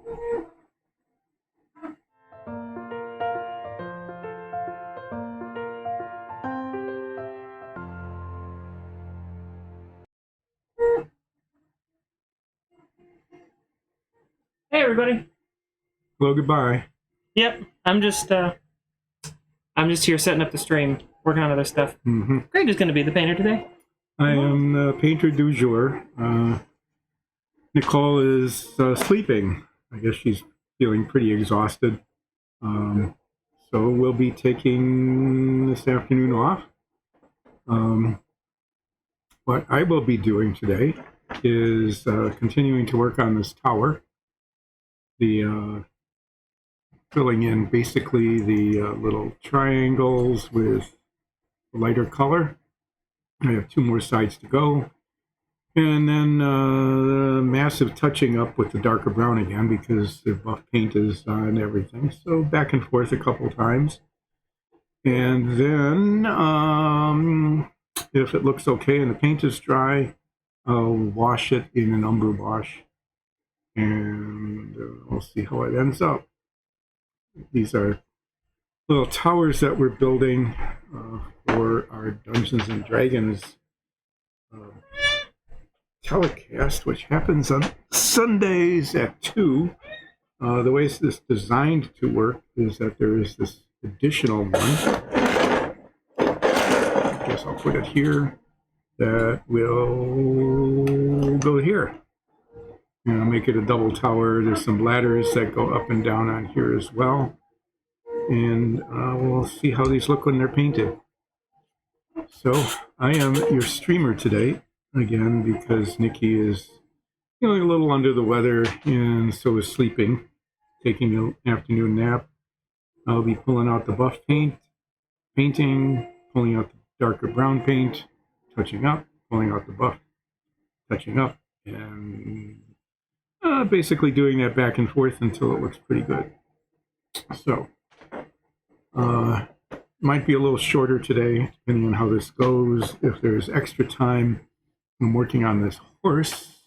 Hey everybody. Hello, goodbye. Yep, I'm just here setting up the stream, working on other stuff. Mm-hmm. Greg is going to be the painter today. I am the painter du jour. Nichole is sleeping. I guess she's feeling pretty exhausted. So we'll be taking this afternoon off. What I will be doing today is continuing to work on this tower. Filling in basically the little triangles with lighter color. I have 2 more sides to go. And then massive touching up with the darker brown again because the buff paint is on everything. So back and forth a couple times. And then if it looks okay and the paint is dry, I'll wash it in an umber wash. And we'll see how it ends up. These are little towers that we're building for our Dungeons and Dragons telecast, which happens on Sundays at 2. The way this is designed to work is that there is this additional one. I guess I'll put it here. That will go here. Make it a double tower. There's some ladders that go up and down on here as well. And we'll see how these look when they're painted. So I am your streamer today, again, because Nikki is feeling a little under the weather and so is sleeping, taking an afternoon nap. I'll be pulling out the buff painting, pulling out the darker brown paint, touching up, pulling out the buff, touching up, and basically doing that back and forth until it looks pretty good. So, might be a little shorter today, depending on how this goes. If there's extra time, I'm working on this horse,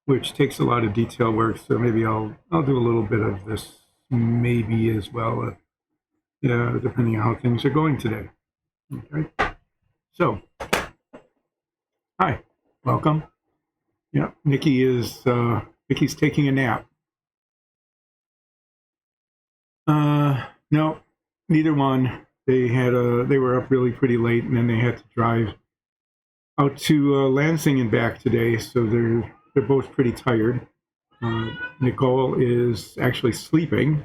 which takes a lot of detail work. So maybe I'll do a little bit of this, maybe as well, depending on how things are going today. Okay. So, hi, welcome. Yeah, Nikki's taking a nap. No, neither one. They were up really pretty late, and then they had to drive out to Lansing and back today, so they're both pretty tired. Nichole is actually sleeping,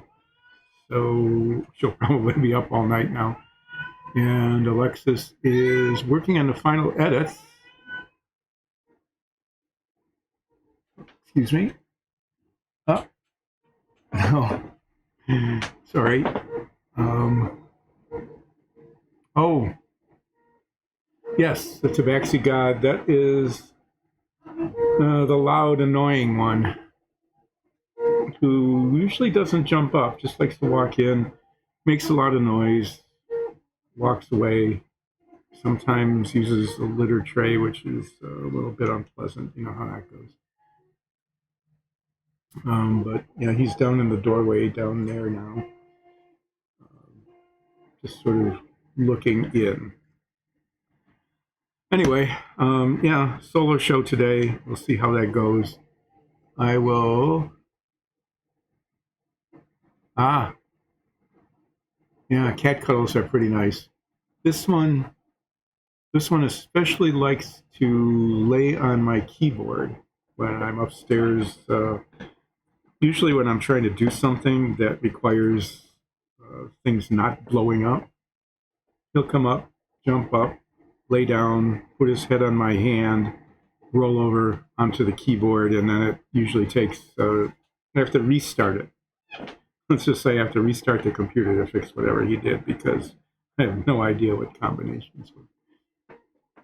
so she'll probably be up all night now. And Alexis is working on the final edits. Excuse me. Oh, no. Sorry. Oh, yes, the Tabaxi god. That is the loud, annoying one who usually doesn't jump up, just likes to walk in, makes a lot of noise, walks away, sometimes uses a litter tray, which is a little bit unpleasant. You know how that goes. But yeah, he's down in the doorway down there now, just sort of looking in. Anyway, yeah, solo show today. We'll see how that goes. I will. Yeah, cat cuddles are pretty nice. This one especially likes to lay on my keyboard when I'm upstairs. Usually when I'm trying to do something that requires things not blowing up, he'll come up, jump up, lay down, put his head on my hand, roll over onto the keyboard, and then it usually takes, I have to restart it. Let's just say I have to restart the computer to fix whatever he did because I have no idea what combinations were.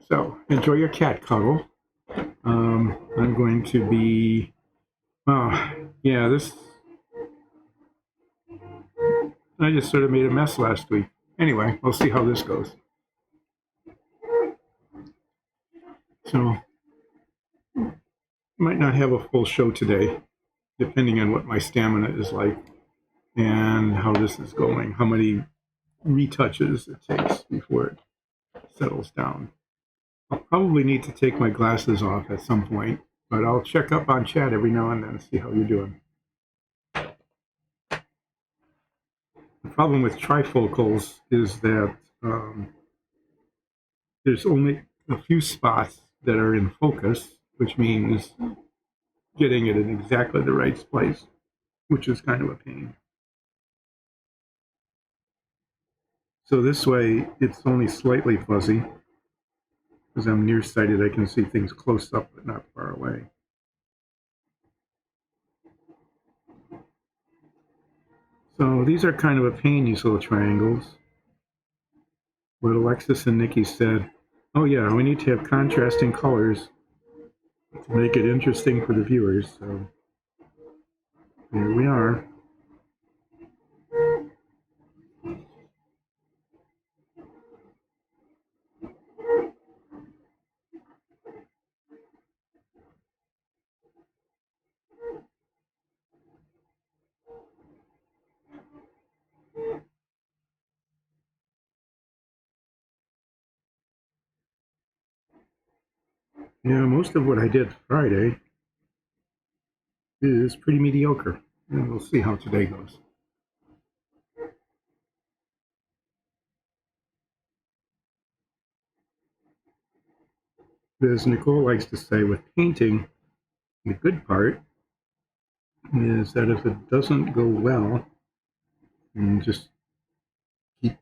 So enjoy your cat cuddle. I'm going to be, yeah, I just sort of made a mess last week. Anyway, we'll see how this goes. So, might not have a full show today, depending on what my stamina is like and how this is going, how many retouches it takes before it settles down. I'll probably need to take my glasses off at some point, but I'll check up on chat every now and then, see how you're doing. The problem with trifocals is that there's only a few spots that are in focus, which means getting it in exactly the right place, which is kind of a pain. So this way, it's only slightly fuzzy. Because I'm nearsighted, I can see things close up but not far away. So these are kind of a pain, these little triangles. But Alexis and Nikki said, oh yeah, we need to have contrasting colors to make it interesting for the viewers. So here we are. Yeah, most of what I did Friday is pretty mediocre. And we'll see how today goes. As Nichole likes to say with painting, the good part is that if it doesn't go well, you just keep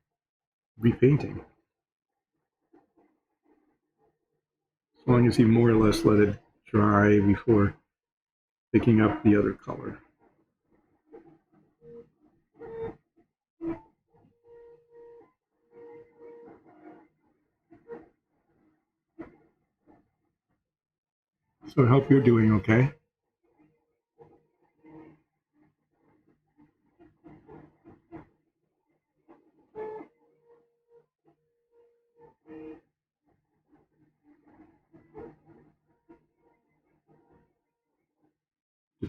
repainting. As long as you more or less let it dry before picking up the other color. So I hope you're doing okay.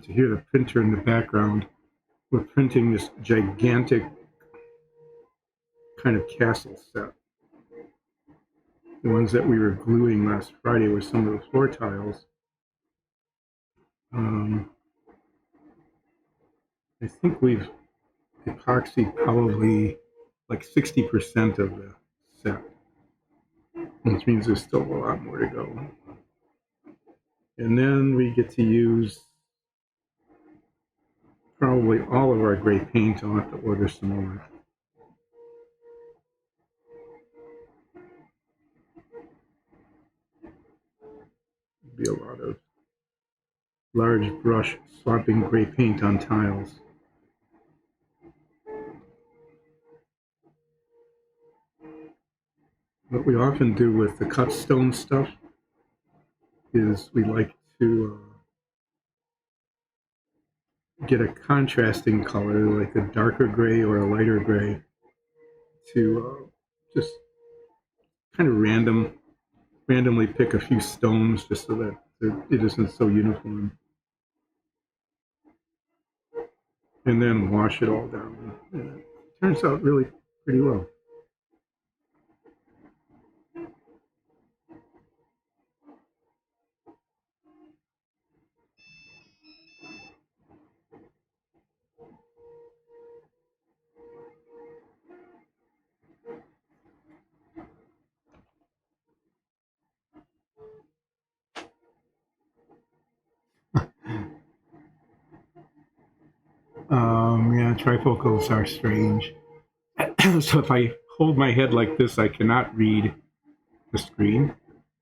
To hear the printer in the background, we're printing this gigantic kind of castle set. The ones that we were gluing last Friday were some of the floor tiles. I think we've epoxied probably like 60% of the set, which means there's still a lot more to go. And then we get to use probably all of our gray paint. I'll have to order some more. Be a lot of large brush swapping gray paint on tiles. What we often do with the cut stone stuff is we like to get a contrasting color, like a darker gray or a lighter gray, to just kind of randomly pick a few stones just so that it isn't so uniform. And then wash it all down. And it turns out really pretty well. Yeah, trifocals are strange. So if I hold my head like this, I cannot read the screen.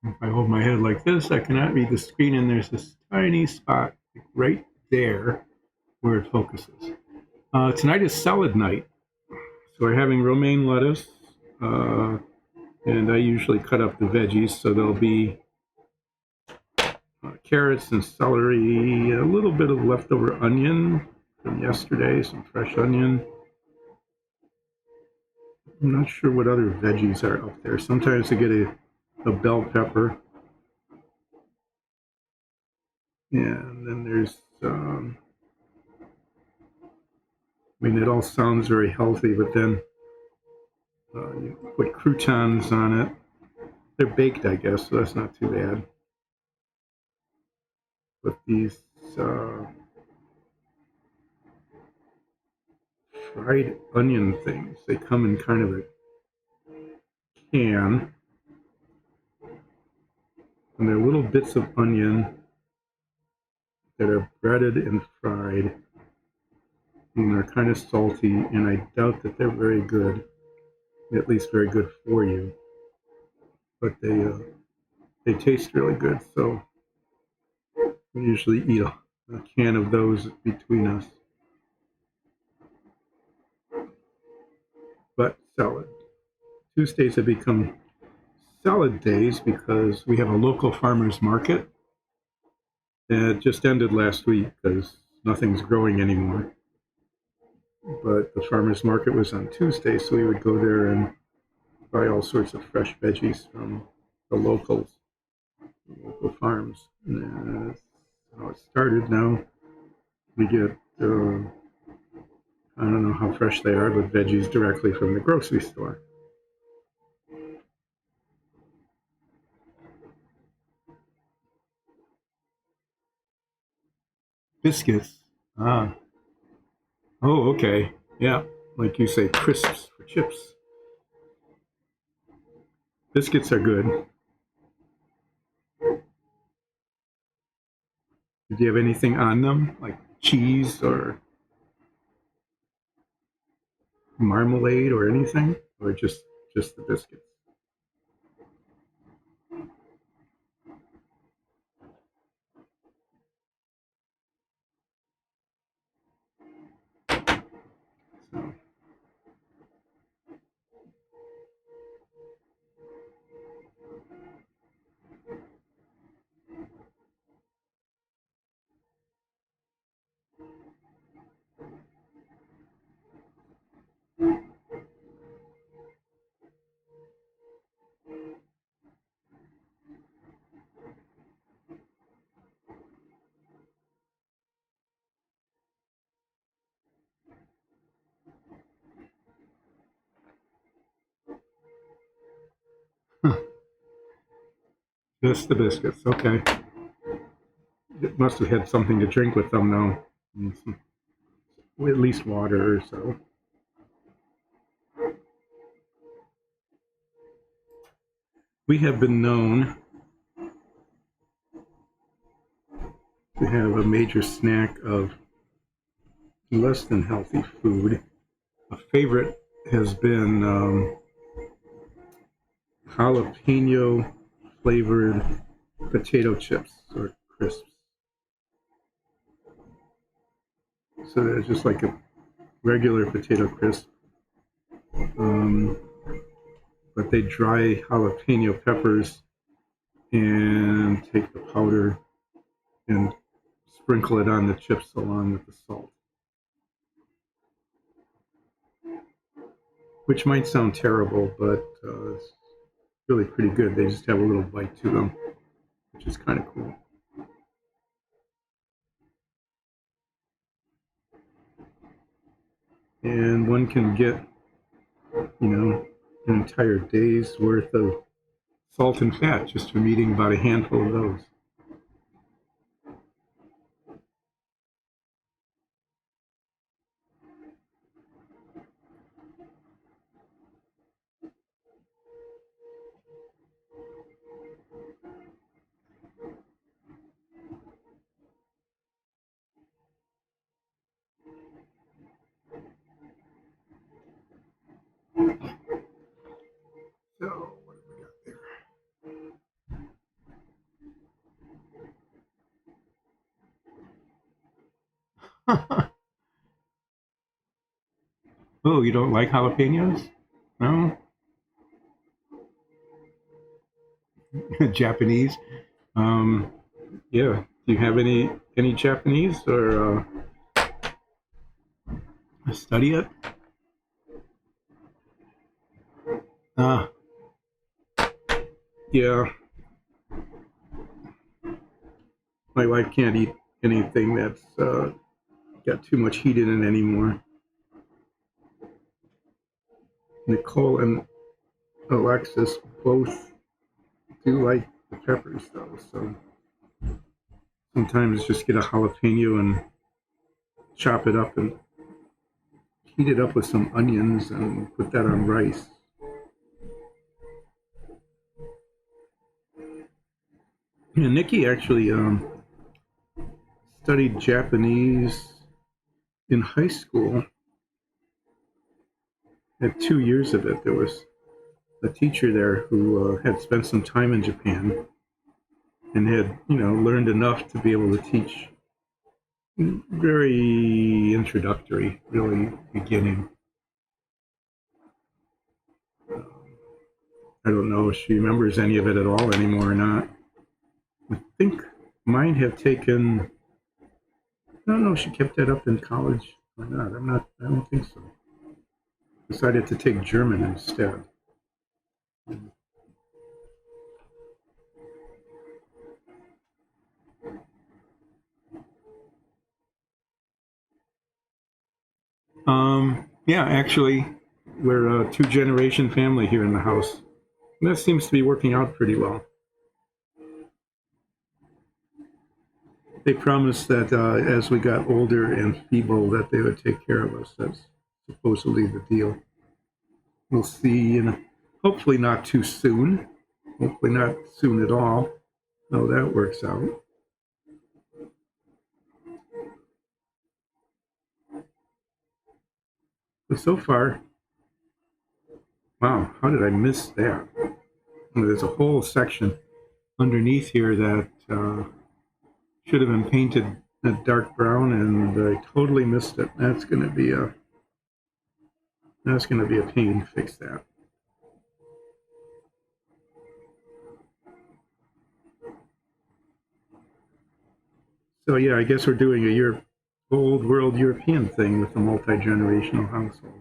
If I hold my head like this, I cannot read the screen, and there's this tiny spot right there where it focuses. Tonight is salad night, so we're having romaine lettuce, and I usually cut up the veggies, so there'll be carrots and celery, a little bit of leftover onion from yesterday, some fresh onion. I'm not sure what other veggies are up there. Sometimes I get a bell pepper. And then there's, I mean, it all sounds very healthy, but then you put croutons on it. They're baked, I guess, so that's not too bad. But these uh, fried onion things, they come in kind of a can, and they're little bits of onion that are breaded and fried, and they're kind of salty, and I doubt that they're very good, at least very good for you. But they taste really good, so we usually eat a can of those between us. But salad. Tuesdays have become salad days because we have a local farmers market. It just ended last week because nothing's growing anymore. But the farmers market was on Tuesday, so we would go there and buy all sorts of fresh veggies from the local farms. And that's how it started. Now we get, I don't know how fresh they are, but veggies directly from the grocery store. Biscuits. Ah. Oh, okay. Yeah. Like you say, crisps for chips. Biscuits are good. Do you have anything on them, like cheese or marmalade or anything, or just the biscuits? So, huh, just the biscuits. Okay. It must have had something to drink with them, though. At least water or so. We have been known to have a major snack of less than healthy food. A favorite has been jalapeno flavored potato chips or crisps. So they're just like a regular potato crisp, um, but they dry jalapeno peppers and take the powder and sprinkle it on the chips along with the salt, which might sound terrible, but it's really pretty good. They just have a little bite to them, which is kind of cool. And one can get, an entire day's worth of salt and fat just from eating about a handful of those. So, what have we got there? Oh, you don't like jalapenos? No? Japanese? Um, yeah. Do you have any Japanese or study it? Ah, yeah. My wife can't eat anything that's got too much heat in it anymore. Nichole and Alexis both do like the peppers, though. So sometimes just get a jalapeno and chop it up and heat it up with some onions and put that on rice. Yeah, Nikki actually studied Japanese in high school. Had 2 years of it. There was a teacher there who had spent some time in Japan and had, learned enough to be able to teach. Very introductory, really beginning. I don't know if she remembers any of it at all anymore or not. I think mine have taken. I don't know if she kept that up in college or not. I don't think so. Decided to take German instead. Yeah, actually, we're a two-generation family here in the house. And that seems to be working out pretty well. They promised that as we got older and feeble, that they would take care of us. That's supposedly the deal. We'll see, and hopefully not too soon. Hopefully not soon at all. How that works out. But so far, wow, how did I miss that? There's a whole section underneath here that should have been painted a dark brown, and I totally missed it. That's going to be a pain to fix that. So yeah, I guess we're doing a old world European thing with a multi-generational household.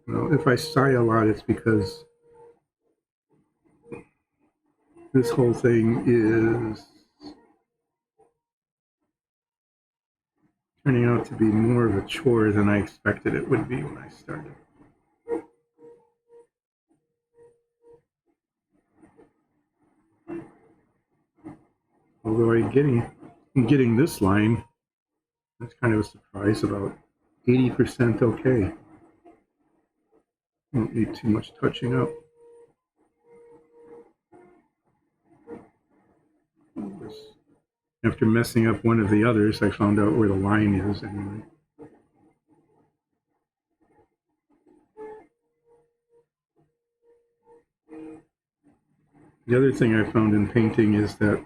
Well, if I sigh a lot, it's because this whole thing is turning out to be more of a chore than I expected it would be when I started. Although I'm getting this line, that's kind of a surprise, about 80% okay. Don't need too much touching up. After messing up one of the others, I found out where the line is anyway. The other thing I found in painting is that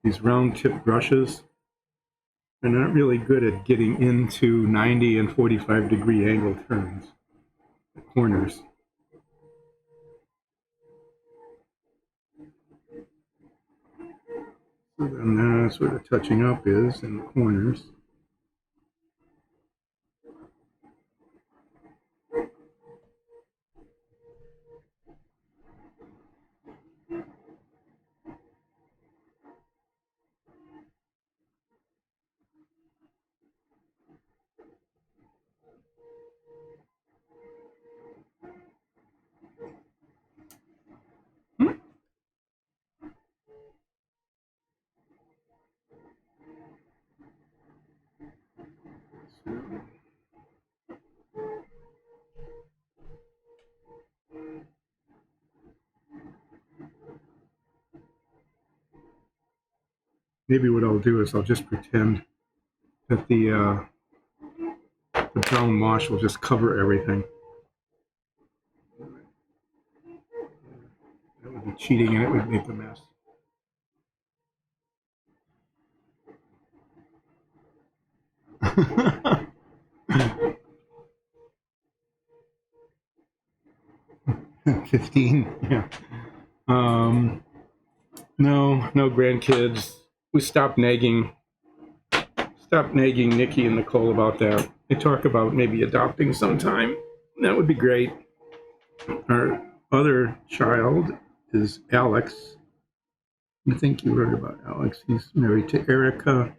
these round tip brushes are not really good at getting into 90 and 45-degree angle turns, the corners. So then that's where the touching up is in the corners. Maybe what I'll do is I'll just pretend that the brown wash will just cover everything. That would be cheating and it would make a mess. $15, yeah. No grandkids. We stopped nagging Nikki and Nichole about that. They talk about maybe adopting sometime. That would be great. Our other child is Alex. I think you heard about Alex. He's married to Erica.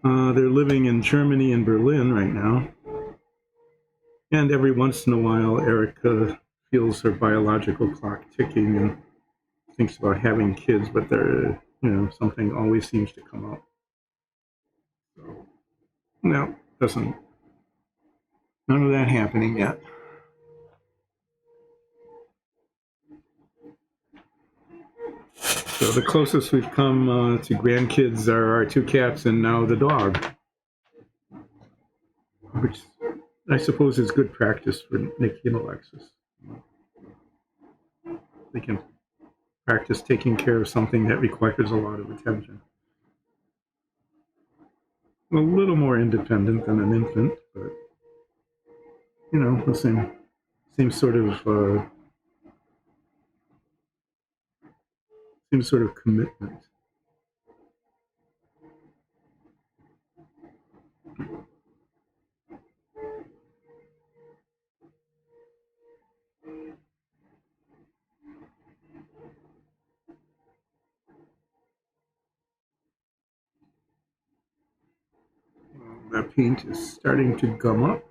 They're living in Germany and Berlin right now. And every once in a while, Erica feels her biological clock ticking and thinks about having kids, but something always seems to come up. So, no, none of that happening yet. So the closest we've come to grandkids are our two cats and now the dog, which I suppose is good practice for Nikki and Alexis. They can practice taking care of something that requires a lot of attention. A little more independent than an infant, but the same sort of commitment. That paint is starting to gum up.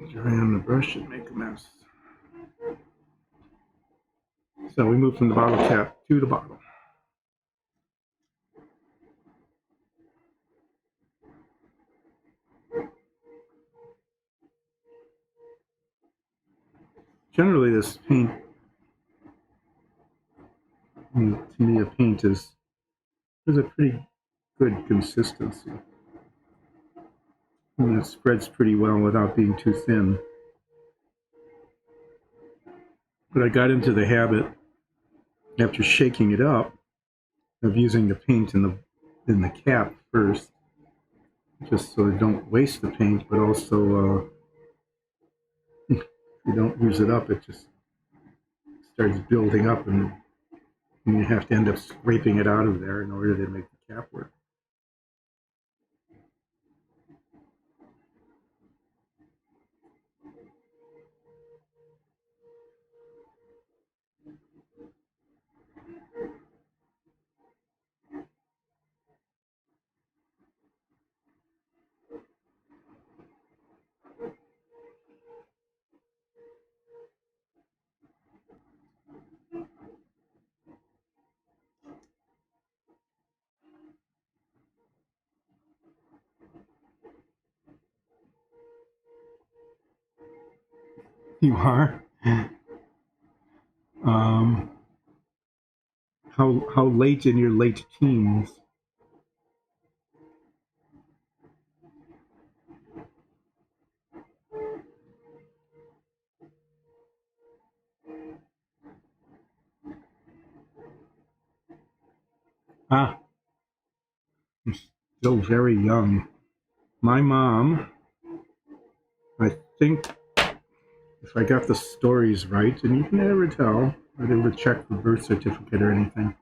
Dry on the brush and make a mess. So we move from the bottle cap to the bottle. Generally, this paint, to me, a paint has a pretty good consistency. And it spreads pretty well without being too thin. But I got into the habit, after shaking it up, of using the paint in the cap first, just so I don't waste the paint, but also if you don't use it up, it just starts building up, and you have to end up scraping it out of there in order to make the cap work. You are? Um, how late in your late teens? Ah, you're still very young. My mom, I think, if I got the stories right, and you can never tell, I never checked the birth certificate or anything.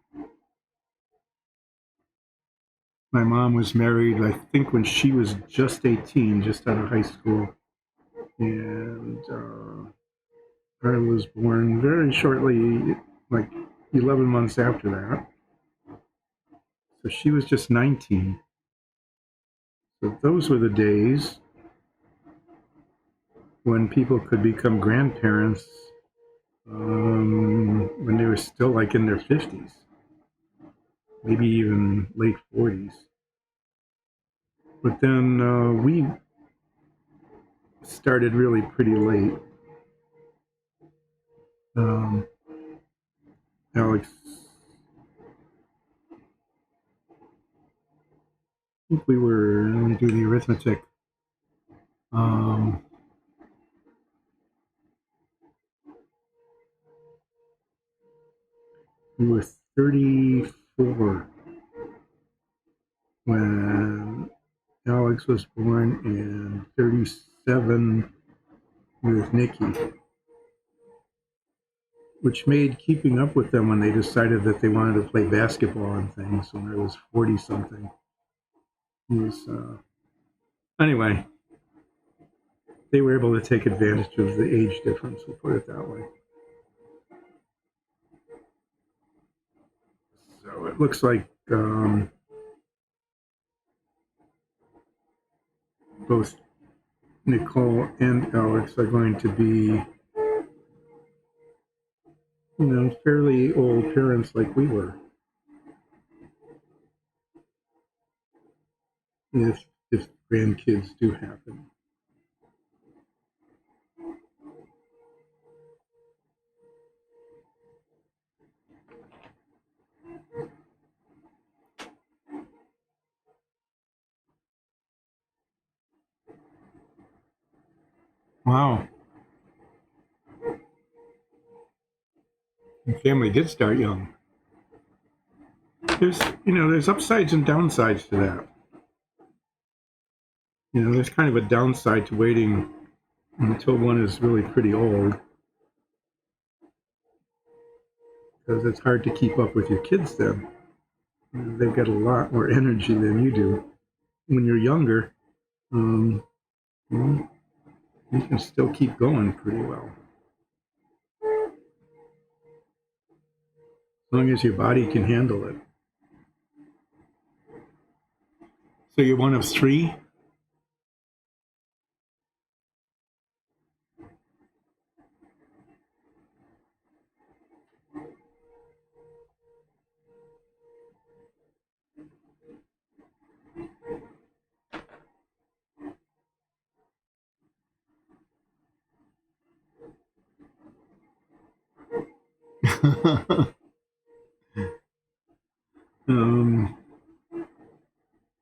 My mom was married, I think, when she was just 18, just out of high school. And I was born very shortly, like 11 months after that. So she was just 19. So those were the days when people could become grandparents when they were still like in their 50s, maybe even late 40s. But then we started really pretty late. Alex, I think we were, let me do the arithmetic. We were 34 when Alex was born and 37 with Nikki. which made keeping up with them when they decided that they wanted to play basketball and things when I was 40 something. Was anyway, they were able to take advantage of the age difference, we'll put it that way. So it looks like both Nichole and Alex are going to be, fairly old parents like we were. If grandkids do happen. Wow. The family did start young. There's upsides and downsides to that. There's kind of a downside to waiting until one is really pretty old, because it's hard to keep up with your kids then. They've got a lot more energy than you do. When you're younger, you can still keep going pretty well. As long as your body can handle it. So you're one of three? um,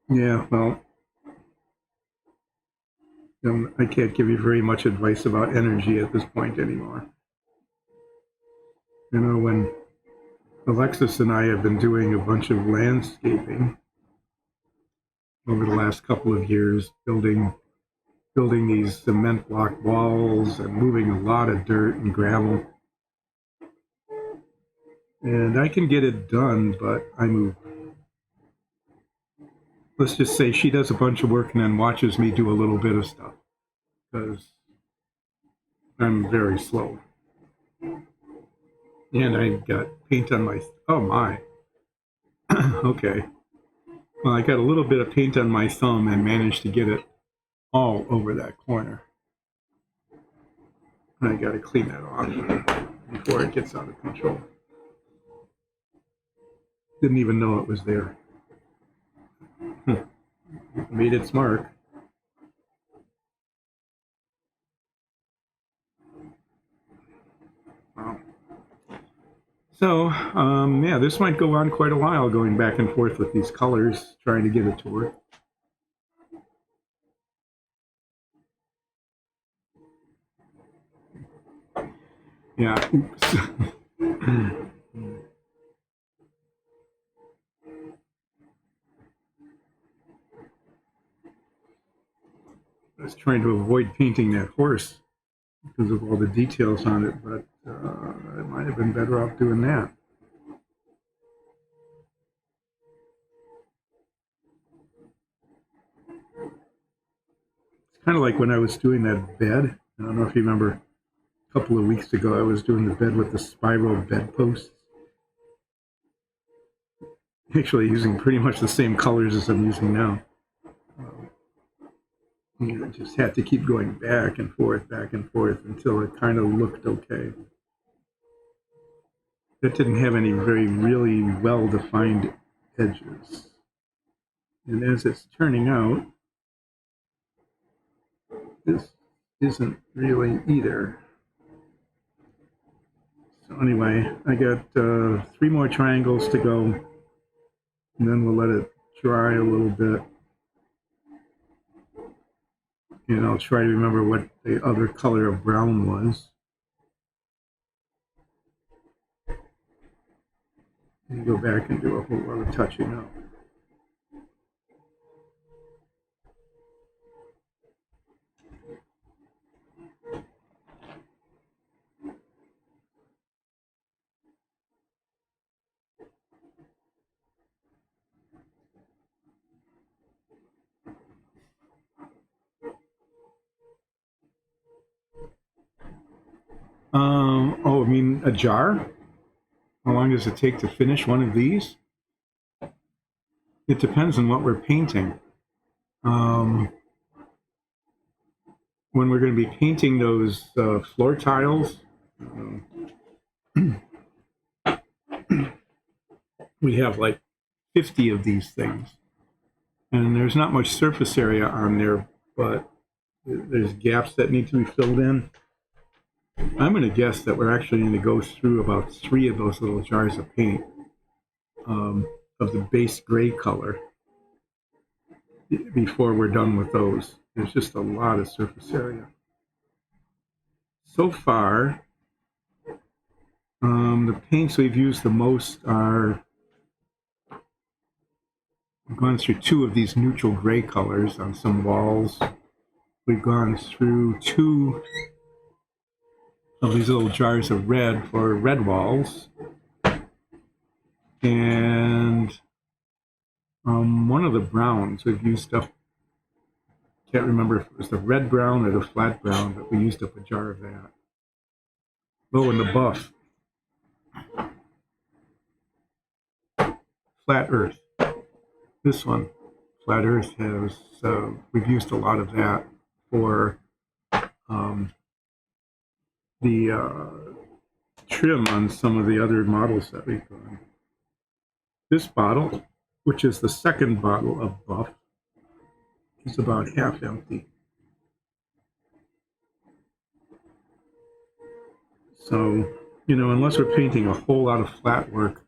yeah, well, I can't give you very much advice about energy at this point anymore. When Alexis and I have been doing a bunch of landscaping over the last couple of years, building these cement block walls and moving a lot of dirt and gravel. And I can get it done, but I move. Let's just say she does a bunch of work and then watches me do a little bit of stuff, because I'm very slow. And I got paint on my, oh my. Okay. Well, I got a little bit of paint on my thumb and managed to get it all over that corner. And I got to clean that off before it gets out of control. Didn't even know it was there. Made its mark. Wow. So, yeah, this might go on quite a while, going back and forth with these colors, trying to get it to work. Yeah, oops. I was trying to avoid painting that horse because of all the details on it, but I might have been better off doing that. It's kind of like when I was doing that bed. I don't know if you remember, a couple of weeks ago, I was doing the bed with the spiral bedposts. Actually, using pretty much the same colors as I'm using now. Just had to keep going back and forth until it kind of looked okay. That didn't have any really well-defined edges. And as it's turning out, this isn't really either. So anyway, I got 3 more triangles to go, and then we'll let it dry a little bit. And I'll try to remember what the other color of brown was. And go back and do a whole lot of touching up. Oh, I mean a jar? How long does it take to finish one of these? It depends on what we're painting. Um, when we're going to be painting those floor tiles, we have like 50 of these things. And there's not much surface area on there, but there's gaps that need to be filled in. I'm going to guess that we're actually going to go through about 3 of those little jars of paint of the base gray color before we're done with those. There's just a lot of surface area. So far, the paints we've used the most are, we've gone through 2 of these neutral gray colors on some walls. We've gone through 2 of these little jars of red for red walls. And one of the browns we've used up, can't remember if it was the red brown or the flat brown, but we used up a jar of that. Oh, and the buff. Flat Earth. This one, Flat Earth, has, we've used a lot of that for the trim on some of the other models that we've done. This bottle, which is the second bottle of buff, is about half empty. So, you know, unless we're painting a whole lot of flat work,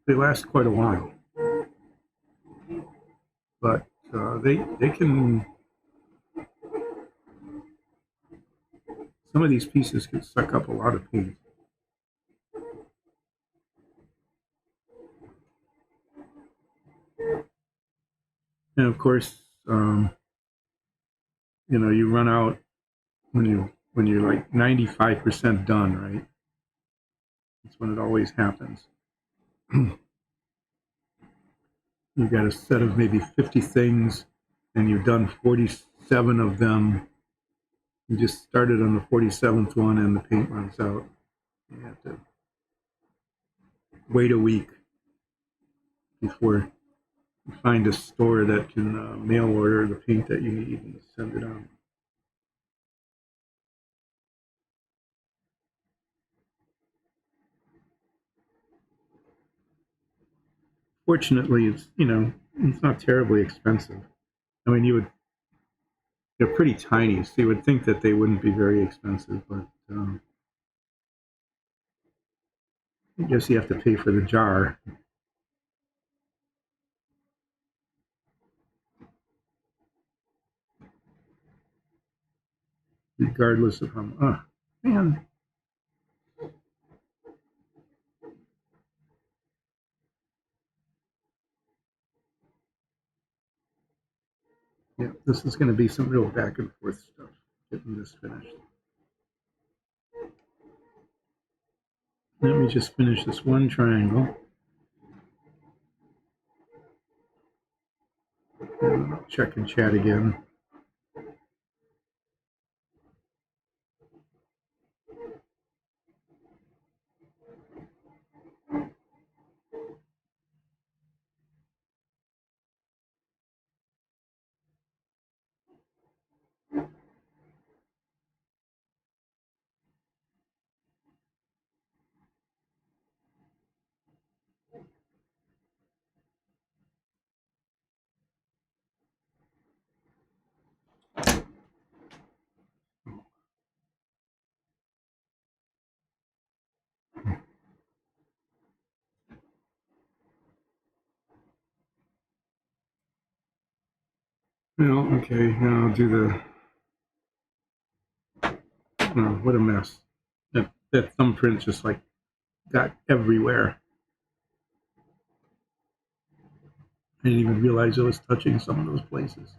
they last quite a while. But they can, some of these pieces can suck up a lot of paint. And of course, you know, you run out when you're like 95% done, right? That's when it always happens. You've got a set of maybe 50 things, and you've done 47 of them. You just started on the 47th one, and the paint runs out. You have to wait a week before you find a store that can mail order the paint that you need and send it on. Fortunately, it's, you know, it's not terribly expensive. I mean, they're pretty tiny, so you would think that they wouldn't be very expensive, but I guess you have to pay for the jar. Regardless of how much. Oh, man. Yeah, this is going to be some real back and forth stuff, getting this finished. Let me just finish this one triangle. Check and chat again. Well, okay, now I'll do the. Oh, what a mess. That thumbprint just like got everywhere. I didn't even realize I was touching some of those places.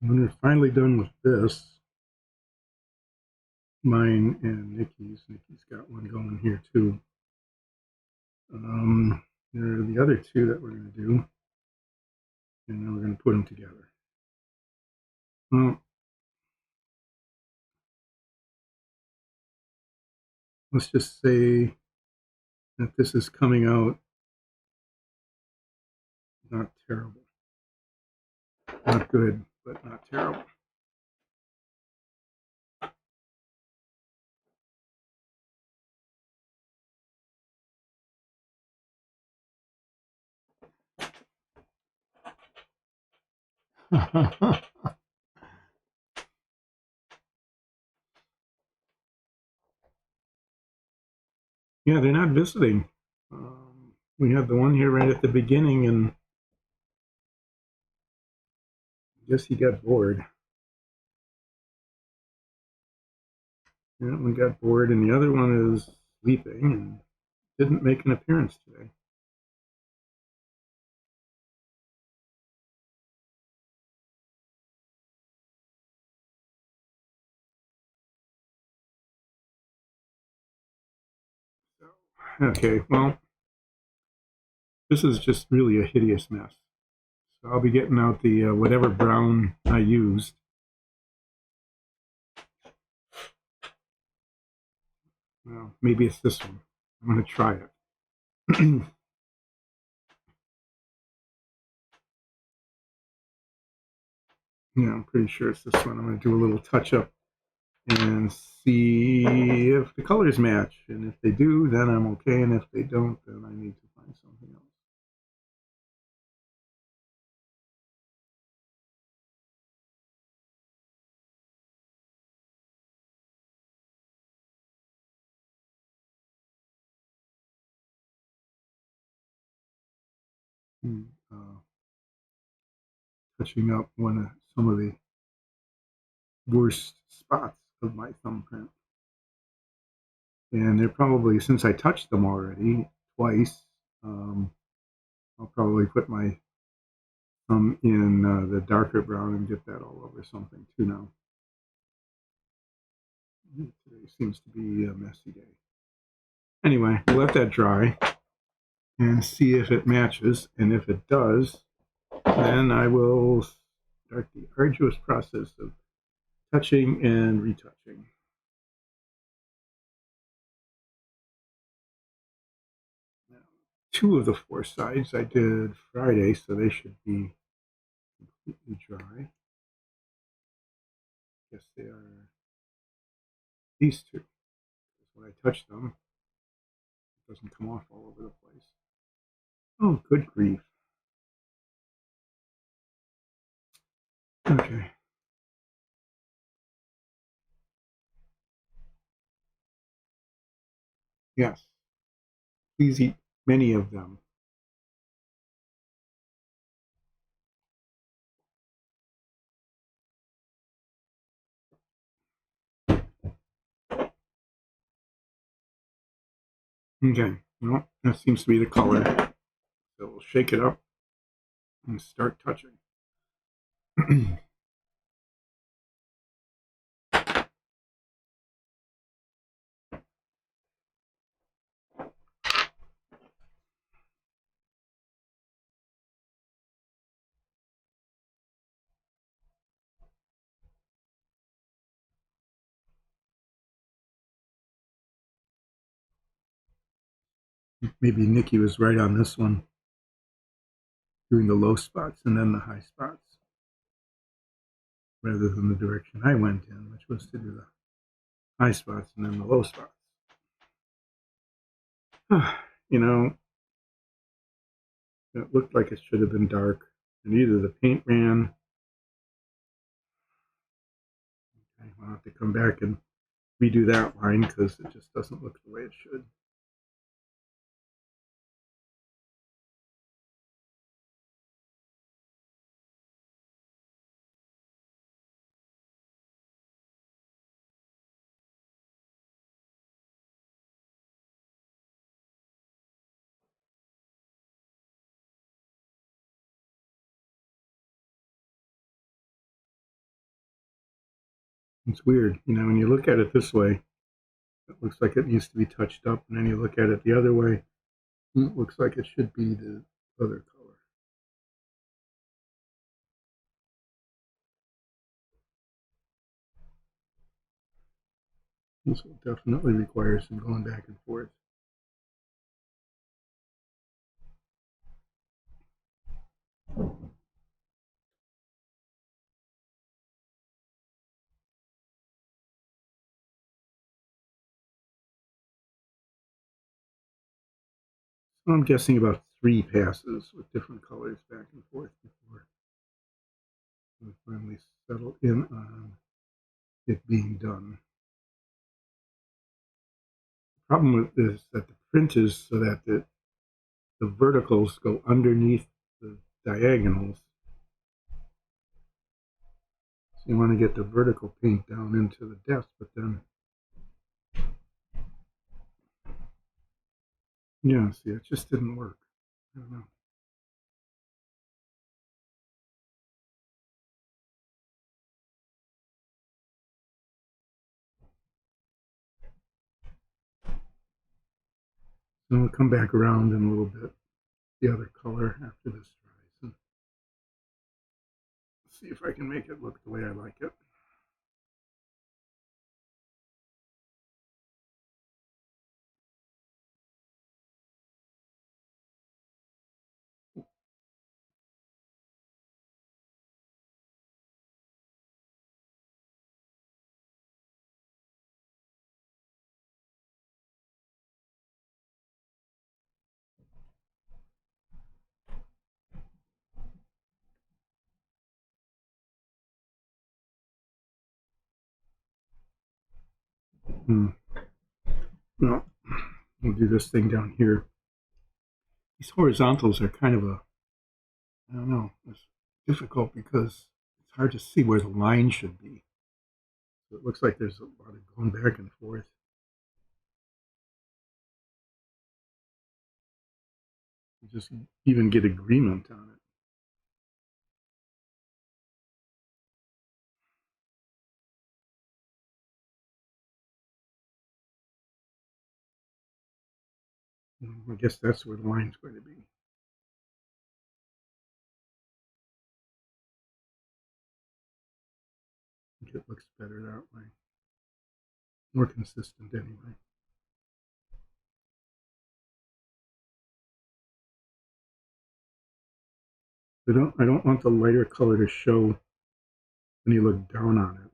When we're finally done with this, mine and Nikki's got one going here too. There are the other two that we're going to do, and then we're going to put them together. Well, let's just say that this is coming out not terrible. Not good, but not terrible. Yeah, they're not visiting. We had the one here right at the beginning, and I guess he got bored. Yeah, we got bored, and the other one is sleeping and didn't make an appearance today. Okay, well, this is just really a hideous mess. So I'll be getting out the whatever brown I used. Well, maybe it's this one. I'm going to try it. Yeah, I'm pretty sure it's this one. I'm going to do a little touch up and see if the colors match. And if they do, then I'm okay. And if they don't, then I need to find something else. Uh, Touching up some of the worst spots of my thumbprint. And they're probably, since I touched them already twice, I'll probably put my thumb in the darker brown and get that all over something too now. Today seems to be a messy day. Anyway, we'll let that dry and see if it matches. And if it does, then I will start the arduous process of touching and retouching. Now, two of the four sides I did Friday, so they should be completely dry. Yes, they are these two. Because when I touch them, it doesn't come off all over the place. Oh, good grief. Okay. Yes. Please eat many of them. Okay. Well, that seems to be the color. So we'll shake it up and start touching. Maybe Nikki was right on this one, doing the low spots and then the high spots, rather than the direction I went in, which was to do the high spots and then the low spots. You know, it looked like it should have been dark, and either the paint ran. I'll have to come back and redo that line because it just doesn't look the way it should. It's weird, you know, when you look at it this way, it looks like it needs to be touched up, and then you look at it the other way, it looks like it should be the other color. This will definitely require some going back and forth. So I'm guessing about 3 passes with different colors back and forth before we finally settle in on it being done. The problem with this is that the print is so that the verticals go underneath the diagonals. So you want to get the vertical paint down into the depth, but then, yeah, see, it just didn't work. I don't know. So we'll come back around in a little bit, the other color after this dries, and see if I can make it look the way I like it. Well, we'll do this thing down here. These horizontals are kind of I don't know, it's difficult because it's hard to see where the line should be. So it looks like there's a lot of going back and forth. You just even get agreement on it. I guess that's where the line's going to be. I think it looks better that way. More consistent anyway. I don't want the lighter color to show when you look down on it.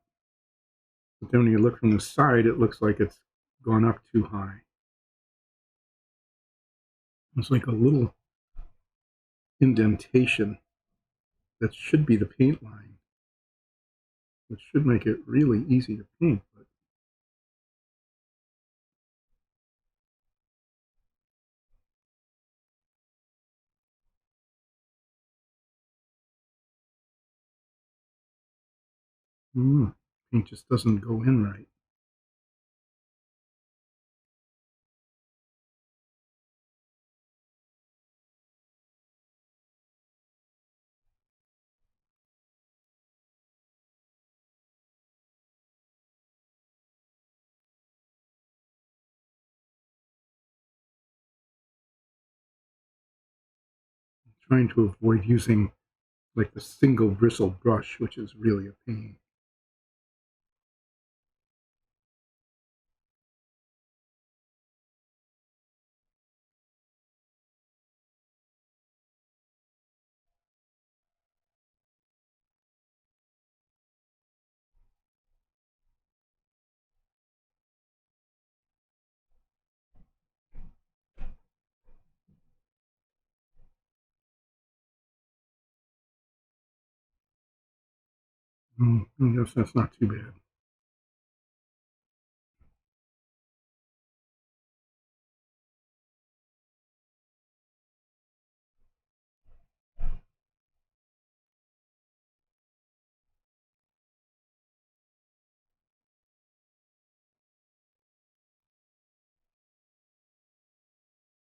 But then when you look from the side, it looks like it's gone up too high. It's like a little indentation that should be the paint line, which should make it really easy to paint. But paint just doesn't go in right. I'm trying to avoid using like the single bristle brush, which is really a pain. I guess that's not too bad.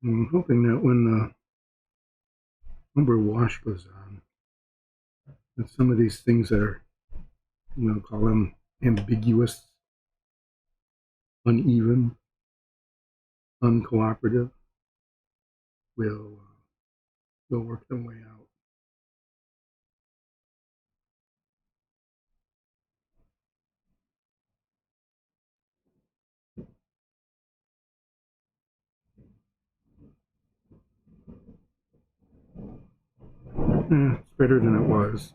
I'm hoping that when the umber wash goes on, that some of these things that are, call them ambiguous, uneven, uncooperative will work their way out. It's better than it was.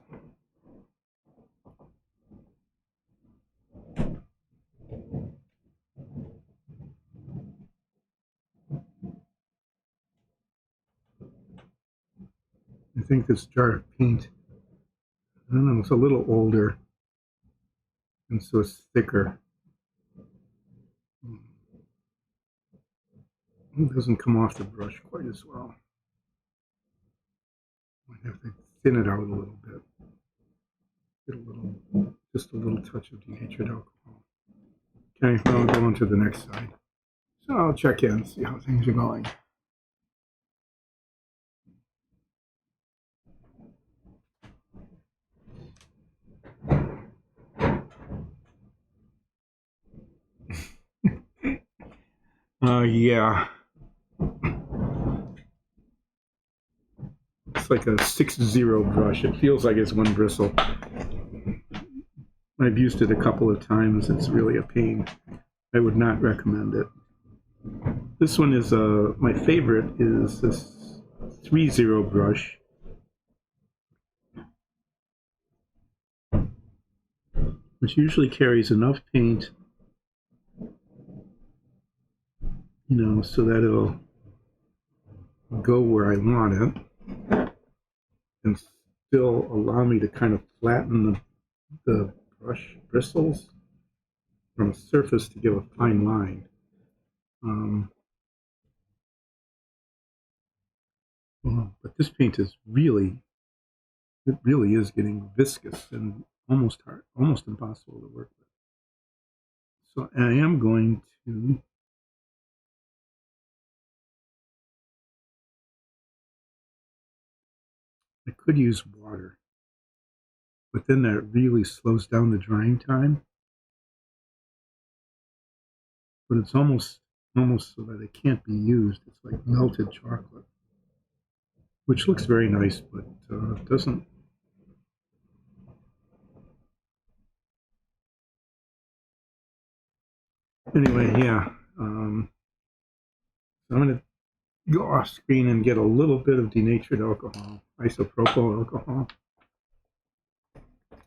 I think this jar of paint, I don't know, it's a little older, and so it's thicker. It doesn't come off the brush quite as well. Might have to thin it out a little bit. Get just a little touch of denatured alcohol. Okay, well, I'll go on to the next side. So I'll check in, see how things are going. Yeah. It's like a 6-0 brush. It feels like it's one bristle. I've used it a couple of times. It's really a pain. I would not recommend it. This one is my favorite is this 3-0 brush, which usually carries enough paint, so that it'll go where I want it and still allow me to kind of flatten the brush bristles from a surface to give a fine line. But this paint is really is getting viscous and almost hard, almost impossible to work with. So I am going to I could use water, but then that really slows down the drying time. But it's almost so that it can't be used. It's like melted chocolate, which looks very nice, but doesn't. Anyway, yeah. So I'm going to go off screen and get a little bit of denatured alcohol, isopropyl alcohol,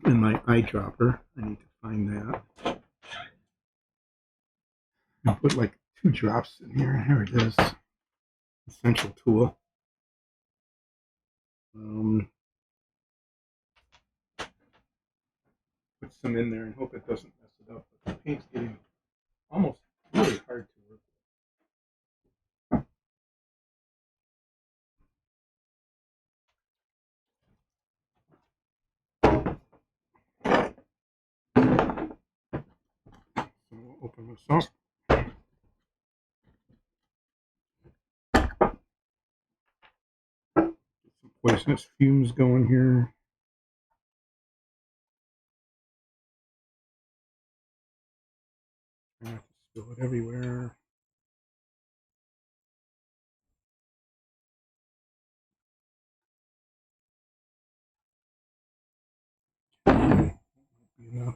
in my eyedropper. I need to find that. I'll put like 2 drops in here. Here it is. Essential tool. Put some in there and hope it doesn't mess it up. But the paint's getting almost really hard to work with. So we'll open this up. Get some poisonous fumes going here. Try not to spill it everywhere. Enough.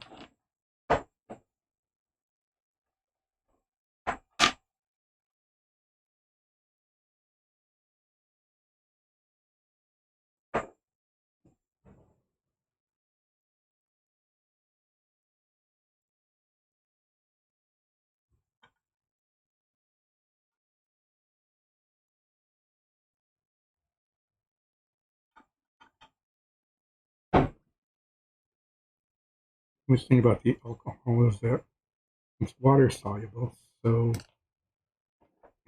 The thing about the alcohol is that it's water soluble, so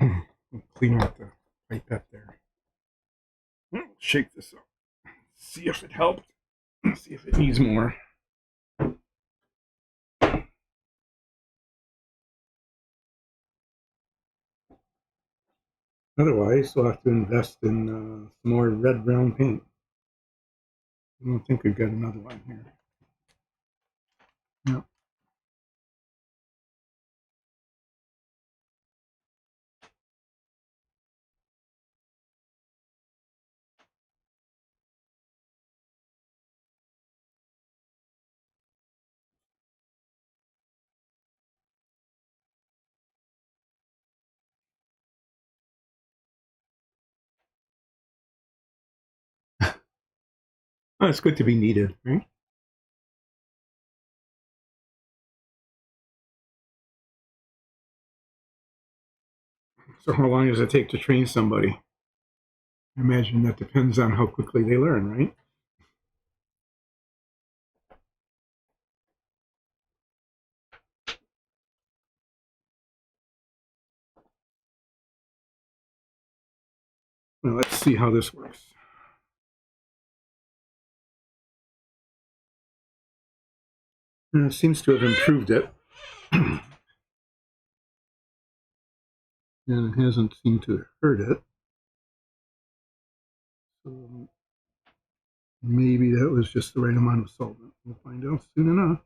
I'll clean out the pipette there. Shake this up. See if it helped. See if it needs more. Otherwise, we'll have to invest in some more red brown paint. I don't think we've got another one here. No. Oh, it's good to be needed, right? So how long does it take to train somebody? I imagine that depends on how quickly they learn, right? Well, let's see how this works. It seems to have improved it. And it hasn't seemed to hurt it. So maybe that was just the right amount of solvent. We'll find out soon enough.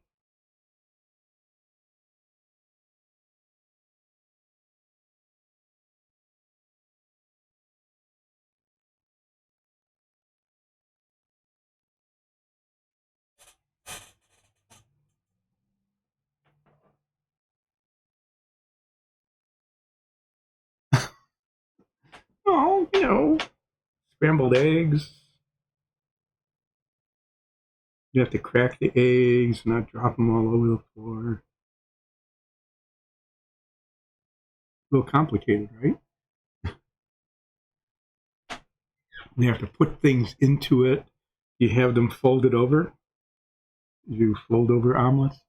Oh, scrambled eggs. You have to crack the eggs, not drop them all over the floor. A little complicated, right? You have to put things into it. You have them folded over. You fold over omelets.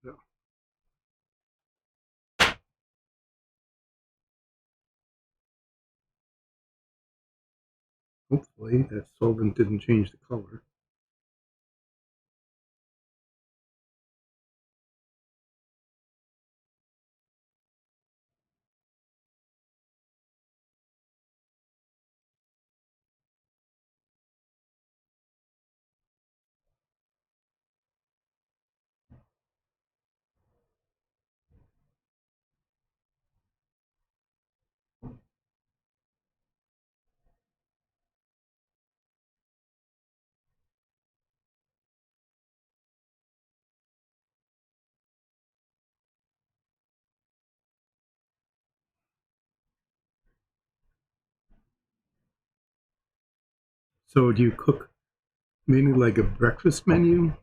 So hopefully that solvent didn't change the color. So do you cook mainly like a breakfast menu?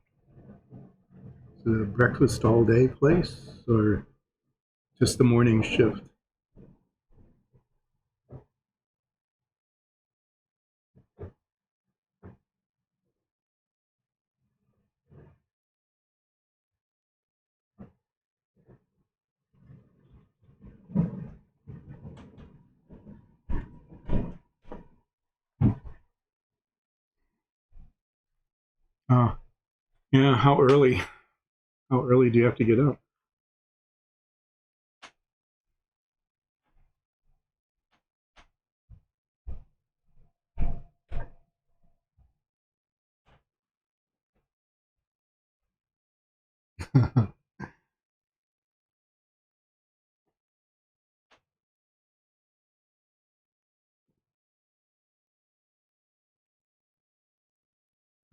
Is it a breakfast all day place or just the morning shift? Uh, yeah, how early? How early do you have to get up?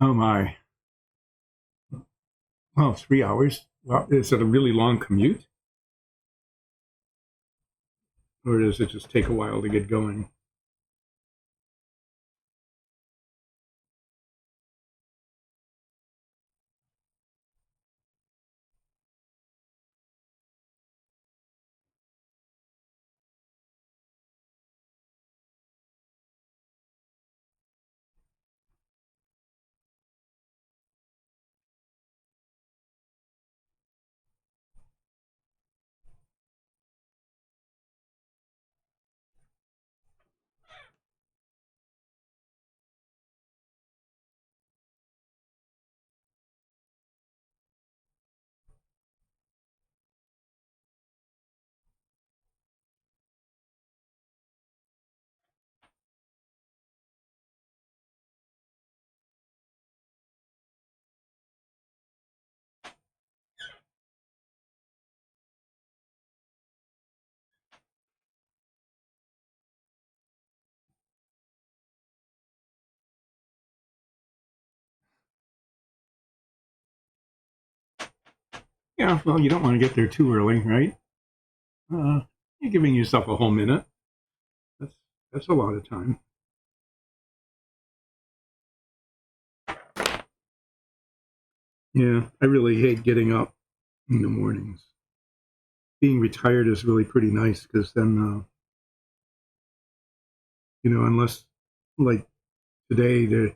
Oh my. Oh, 3 hours? Well, is it a really long commute? Or does it just take a while to get going? Yeah, well, you don't want to get there too early, right? Uh, you're giving yourself a whole minute. That's that's a lot of time. Yeah, I really hate getting up in the mornings. Being retired is really pretty nice because then, unless like today,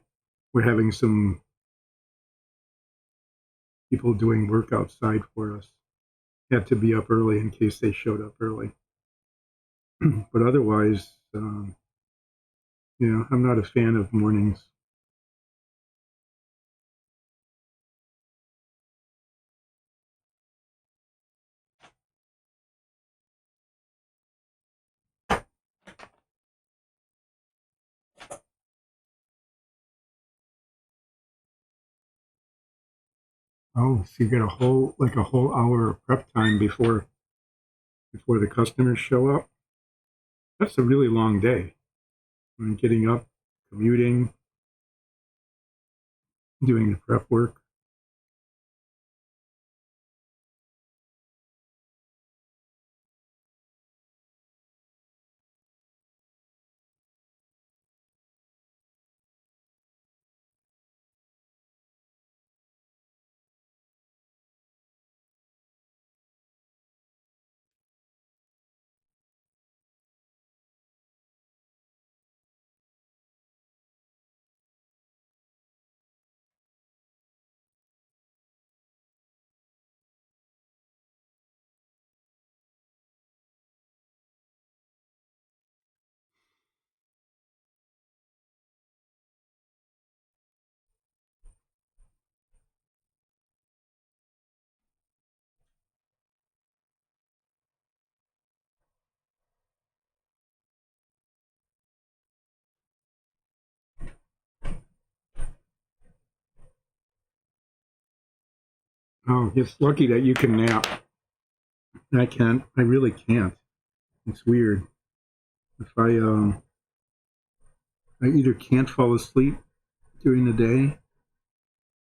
we're having some people doing work outside for us. Had to be up early in case they showed up early. But otherwise, I'm not a fan of mornings. Oh, so you get a whole hour of prep time before the customers show up. That's a really long day. And getting up, commuting, doing the prep work. Oh, it's lucky that you can nap. I can't. I really can't. It's weird. If I either can't fall asleep during the day,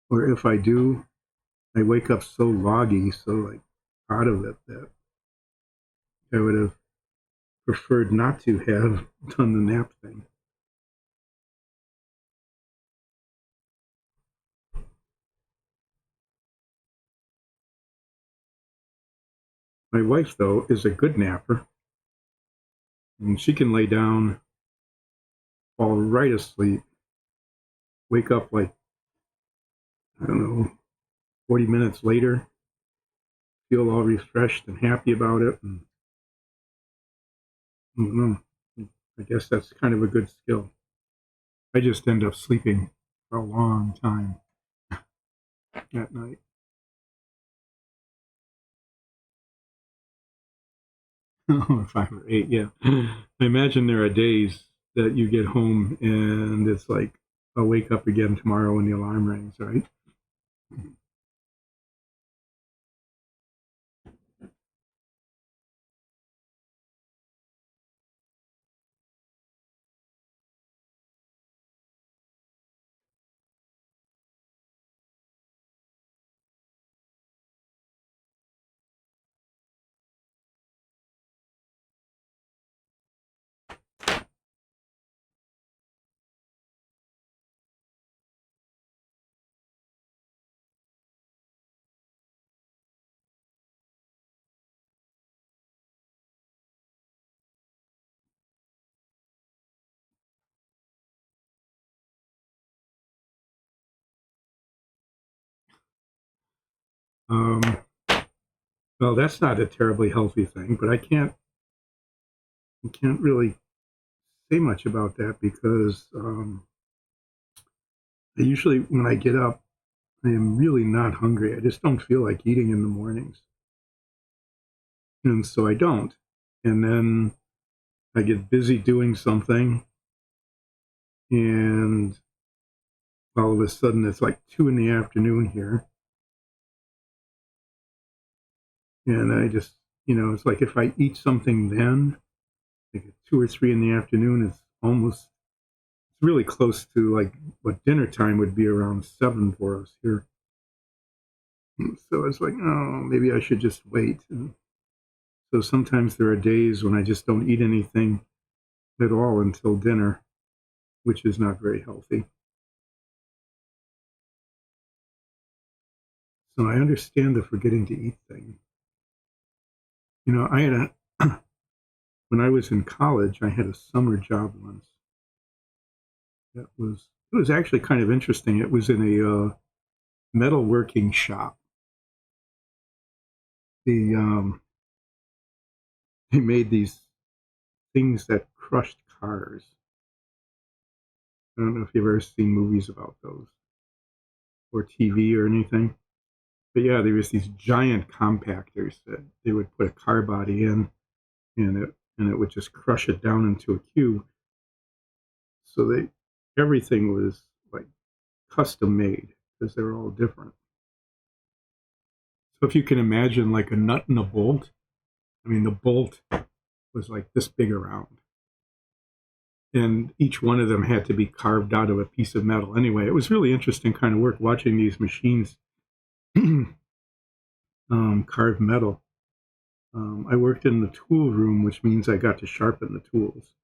or if I do, I wake up so loggy, so like out of it that I would have preferred not to have done the nap thing. My wife, though, is a good napper, and she can lay down, fall right asleep, wake up like, I don't know, 40 minutes later, feel all refreshed and happy about it. And I don't know. I guess that's kind of a good skill. I just end up sleeping for a long time at night. Or 5 or 8, yeah. I imagine there are days that you get home and it's like, I'll wake up again tomorrow when the alarm rings, right? Um, well, that's not a terribly healthy thing, but I can't really say much about that because I usually, when I get up, I am really not hungry. I just don't feel like eating in the mornings. And so I don't. And then I get busy doing something, and all of a sudden it's like 2 in the afternoon here. And I just, it's like if I eat something then, like at 2 or 3 in the afternoon, it's really close to like what dinner time would be around 7 for us here. So it's like, oh, maybe I should just wait. And so sometimes there are days when I just don't eat anything at all until dinner, which is not very healthy. So I understand the forgetting to eat thing. You know, I had a when I was in college, I had a summer job once. It was actually kind of interesting. It was in a metalworking shop. The They made these things that crushed cars. I don't know if you've ever seen movies about those or TV or anything. But yeah, there was these giant compactors that they would put a car body in, and it would just crush it down into a cube. So everything was like custom made because they're all different. So if you can imagine like a nut and a bolt, I mean the bolt was like this big around, and each one of them had to be carved out of a piece of metal. Anyway, it was really interesting kind of work watching these machines carve metal. I worked in the tool room, which means I got to sharpen the tools.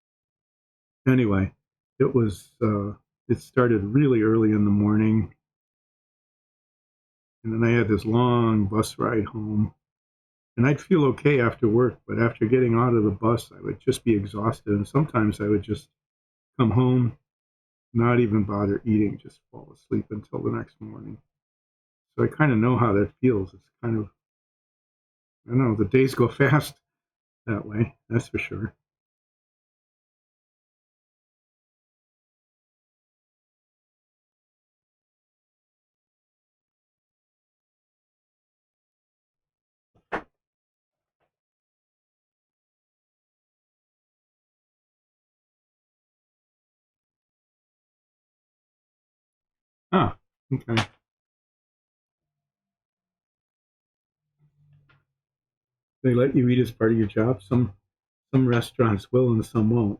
Anyway, it started really early in the morning, and then I had this long bus ride home. And I'd feel okay after work, but after getting out of the bus, I would just be exhausted. And sometimes I would just come home, not even bother eating, just fall asleep until the next morning. So I kind of know how that feels. It's kind of, I don't know, the days go fast that way, that's for sure. Ah, okay. They let you eat as part of your job. Some restaurants will and some won't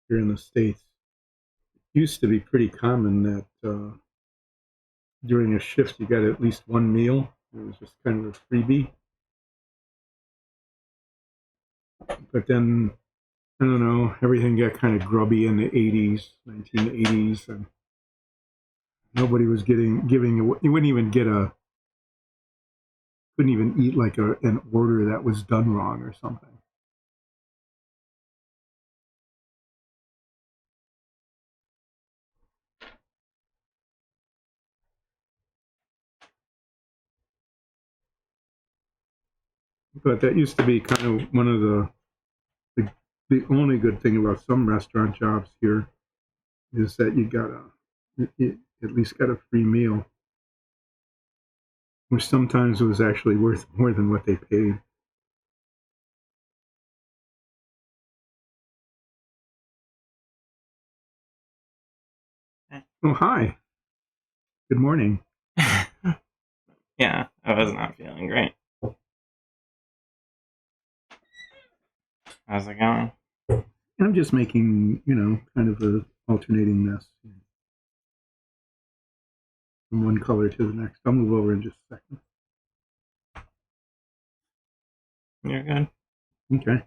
here in the States. It used to be pretty common that during a shift you got at least one meal. It was just kind of a freebie. But then I don't know, everything got kind of grubby in the 80s, 1980s, and nobody was giving you wouldn't even get couldn't even eat like an order that was done wrong or something. But that used to be kind of one of the the only good thing about some restaurant jobs here is that you at least got a free meal, which sometimes was actually worth more than what they paid. Oh, hi. Good morning. Yeah, I was not feeling great. How's it going? I'm just making, kind of a alternating mess from one color to the next. I'll move over in just a second. You're good. Okay.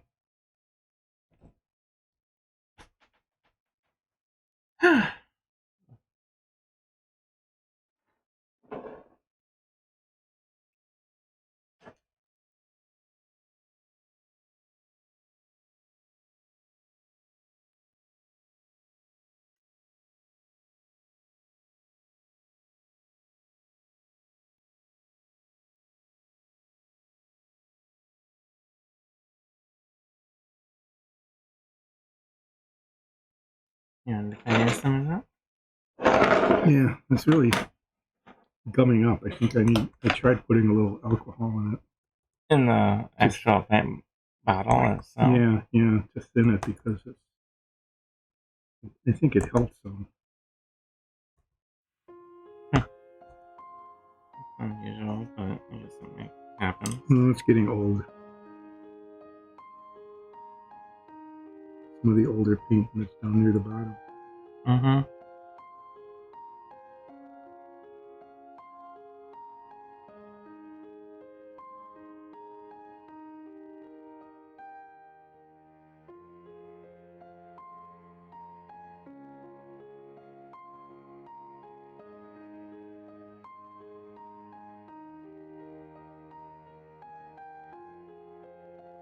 You want to finish some of that? Yeah, it's really gumming up. I tried putting a little alcohol in it. In the Just, actual paint bottle itself. yeah, just in it because I think it helps some. Unusual, but I guess something happens. Oh, it's getting old. Some of the older paint that's down near the bottom. Mm-hmm.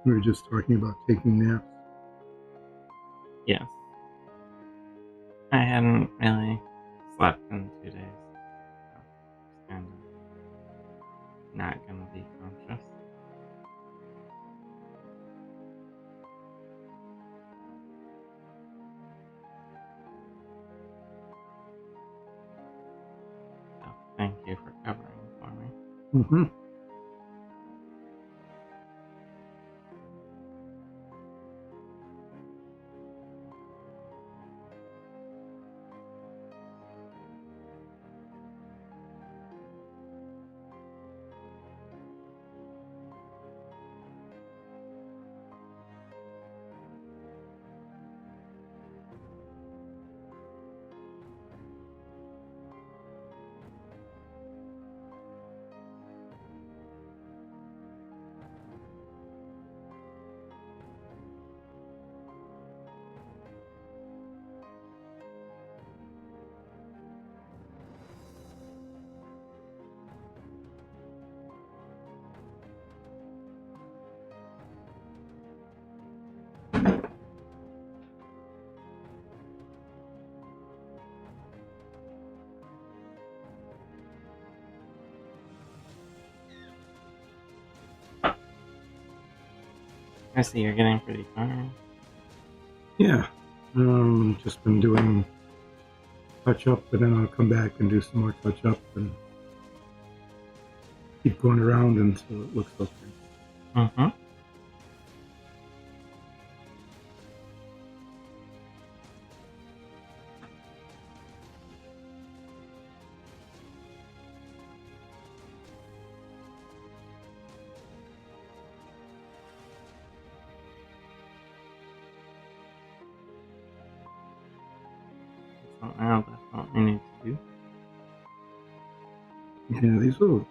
We were just talking about taking naps. Yes. I hadn't really slept in 2 days. So just kind of not gonna be conscious. So thank you for covering for me. Mm-hmm. I see you're getting pretty tired. Yeah. Just been doing touch up, but then I'll come back and do some more touch up and keep going around until it looks okay. Mm-hmm. Something I'll definitely need to do. Yeah, these little.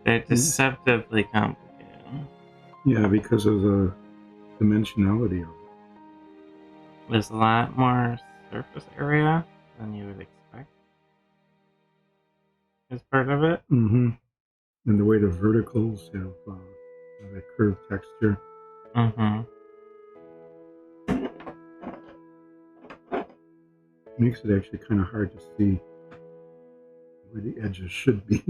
They're deceptively complicated. Yeah, because of the dimensionality of it. There's a lot more surface area than you would expect as part of it. Mm-hmm. And the way the verticals have that curved texture. Mm-hmm. Makes it actually kind of hard to see where the edges should be.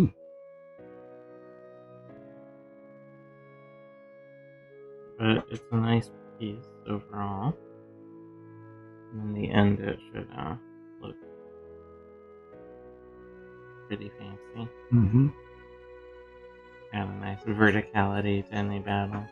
But it's a nice piece overall. And in the end, it should look pretty fancy. Mm-hmm. Add a nice verticality to any battle.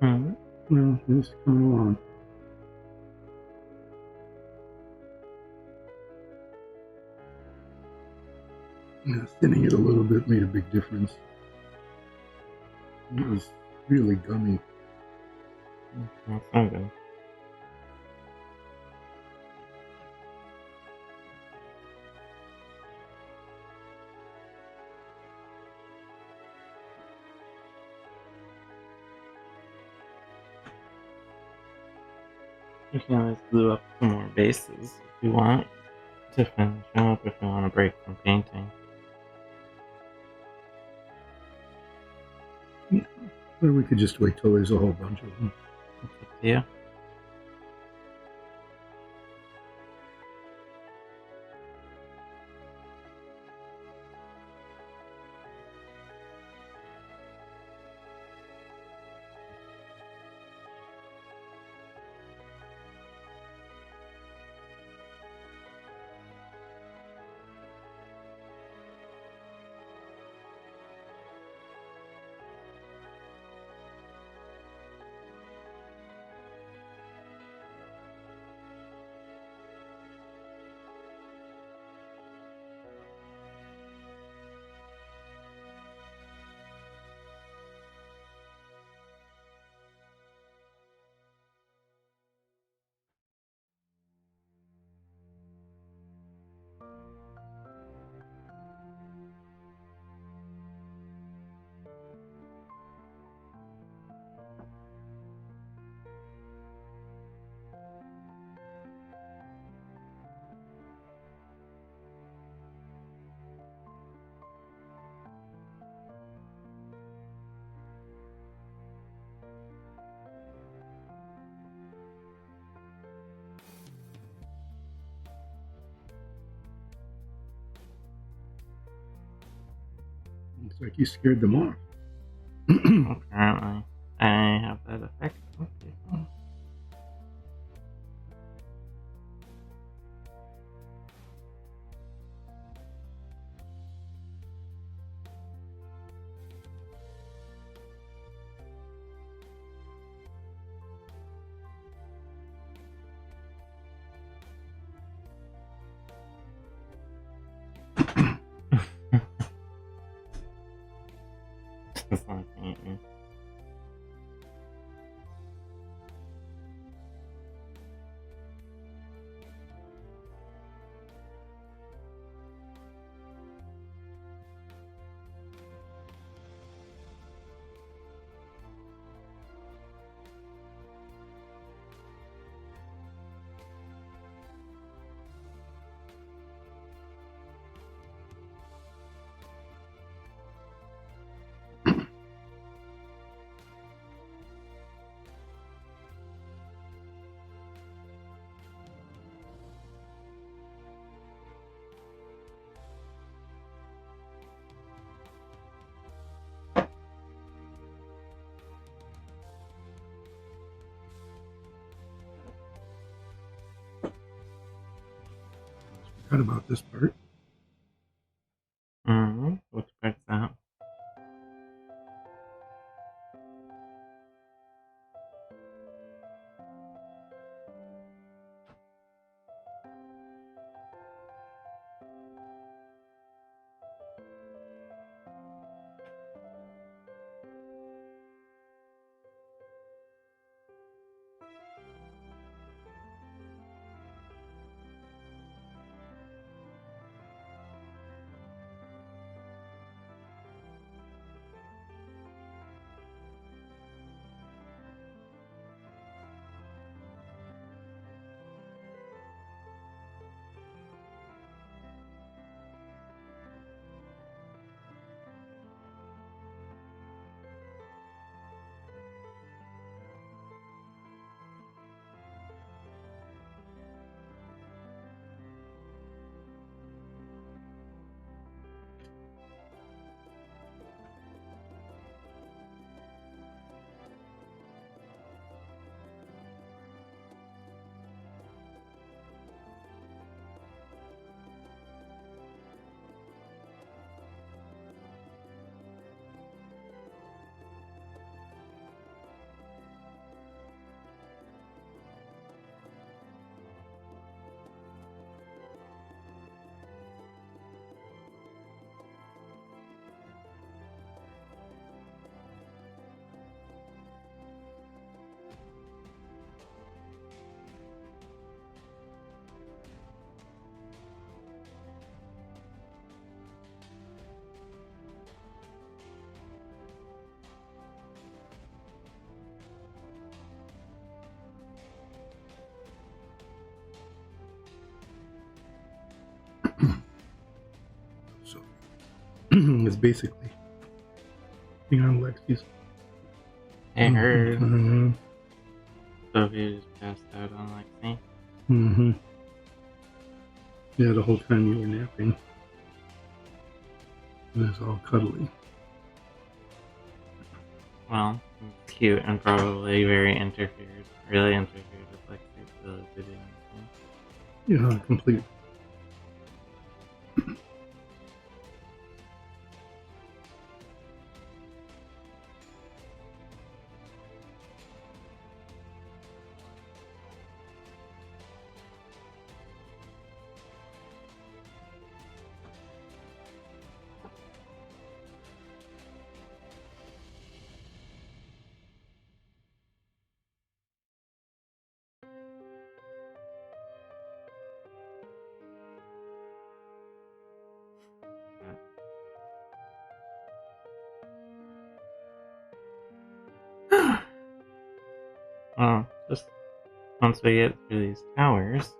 Mm-hmm. Well, it's coming along. Yeah, thinning it a little bit made a big difference. It was really gummy. That's so good. You can always glue up some more bases if you want to finish up if you want to break from painting. Yeah. Or we could just wait till there's a whole bunch of them. It's up to you. like you scared them off. Apparently, I have that effect. Okay. Just laughing at you. Forgot about this part. Which part's that? So it's basically on Lexi's. I heard Mm-hmm. Sophie just passed out on Lexi. Mm-hmm. Yeah, the whole time you were napping. It was all cuddly. Well, it's cute and probably really interfered with Lexi's ability to do anything. Yeah, complete. Well, just once we get through these towers,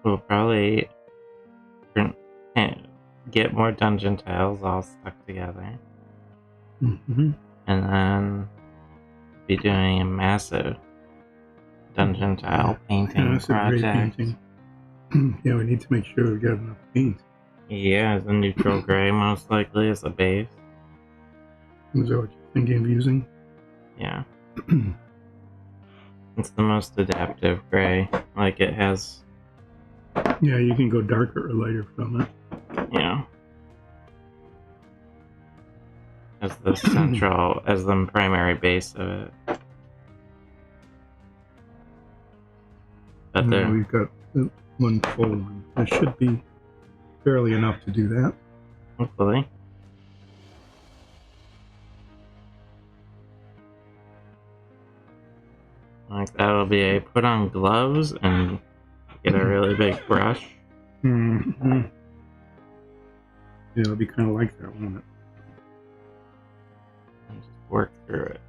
we'll probably get more dungeon tiles all stuck together. Mm-hmm. And then be doing a massive dungeon tile painting Massive gray project. painting. Yeah, we need to make sure we got enough paint. Yeah, the neutral gray most likely is the base. Is that what you're thinking of using? Yeah. It's the most adaptive gray. Like it has, Yeah, you can go darker or lighter from it. as the central, as the primary base of it. But Now we've got one full one. That should be fairly enough to do that. hopefully. Like that'll be a put on gloves and get a really big brush. Mm-hmm. Yeah, it'll be kind of like that, won't it? And just work through it.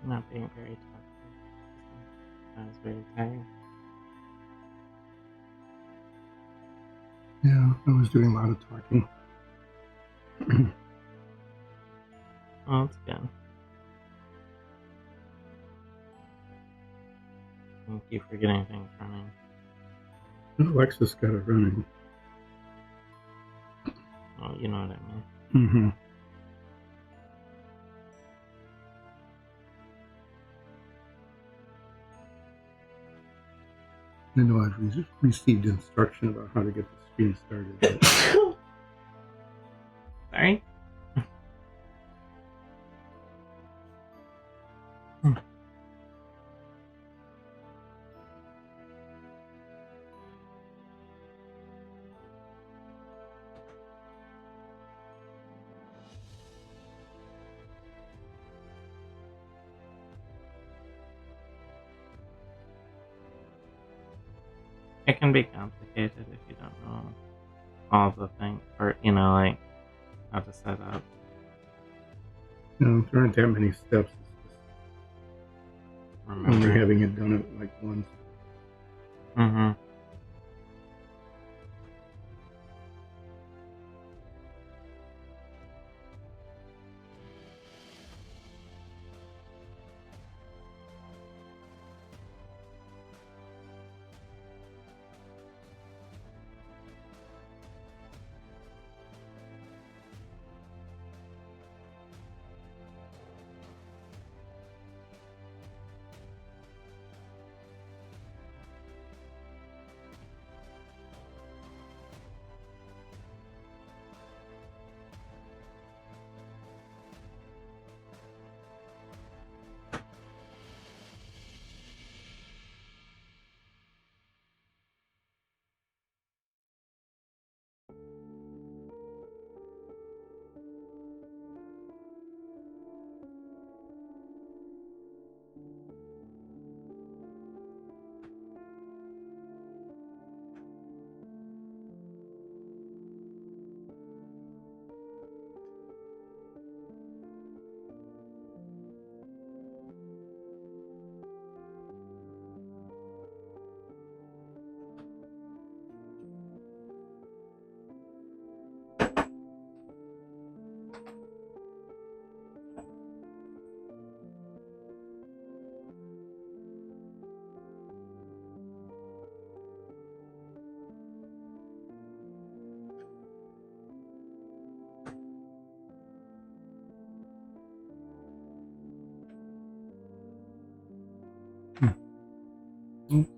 Not being very talkative. I was very tired. Yeah, I was doing a lot of talking. Oh, that's good. Thank you for getting things running. Alexis got it running. Oh, you know what I mean. Mm-hmm. I know I've received instruction about how to get the stream started. Sorry? It can be complicated if you don't know all the things, or, like, how to set up. there aren't that many steps. It's just only Remember. having it done it like once. Mm-hmm.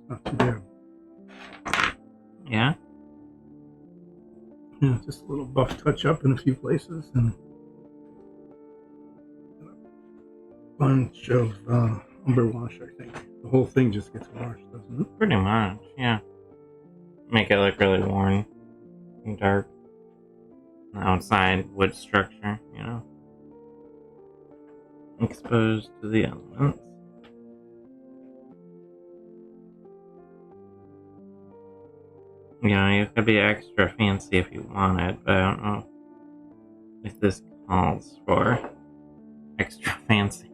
Not too bad. Yeah? Yeah, just a little buff touch up in a few places and a bunch of umber wash, I think. The whole thing just gets washed, doesn't it? Pretty much, yeah. Make it look really worn and dark. The outside wood structure, exposed to the elements. You could be extra fancy if you wanted, but I don't know if this calls for extra fancy.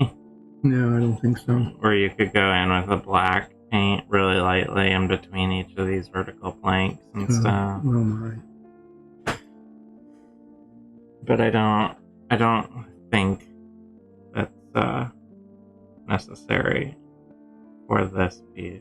No, I don't think so. Or you could go in with a black paint really lightly in between each of these vertical planks and stuff. Well, my. But I don't think that's necessary for this piece.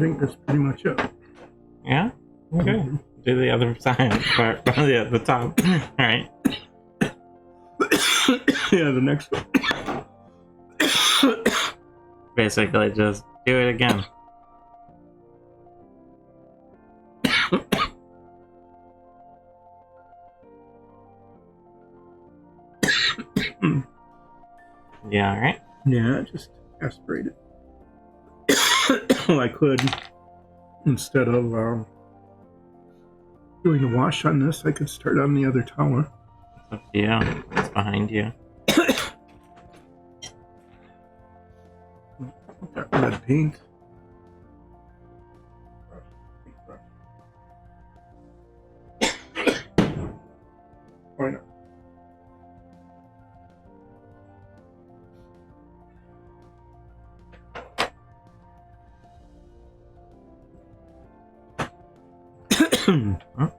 think that's pretty much it. Yeah? Okay. Mhm. Do the other side part. Yeah, the top. Alright. Yeah, the next one. Basically, just do it again. Yeah, alright. Yeah, just aspirate it. Well, I could, instead of doing the wash on this, I could start on the other tower. It's up to you. It's behind you. Got red paint. Why not? Huh?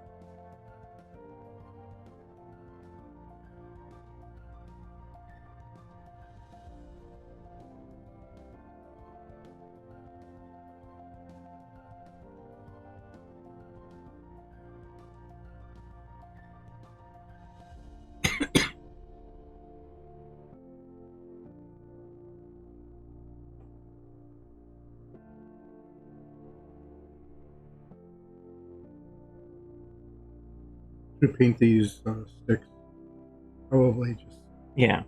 To paint these sticks, probably just Yeah,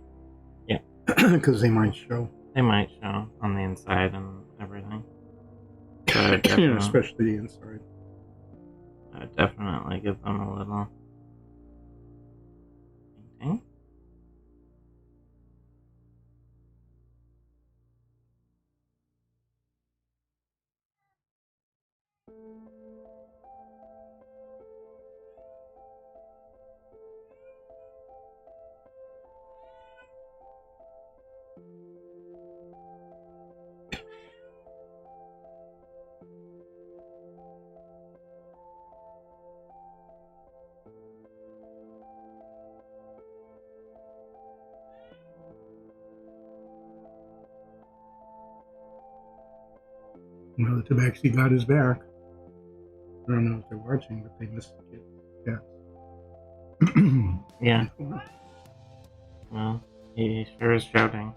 because they might show. they might show on the inside and everything. So I would Yeah, definitely, especially the inside. I would definitely give them a little painting. Well, the tabaxi got his back. I don't know if they're watching, but they missed the kid. Yeah, Yeah. well, he sure is shouting.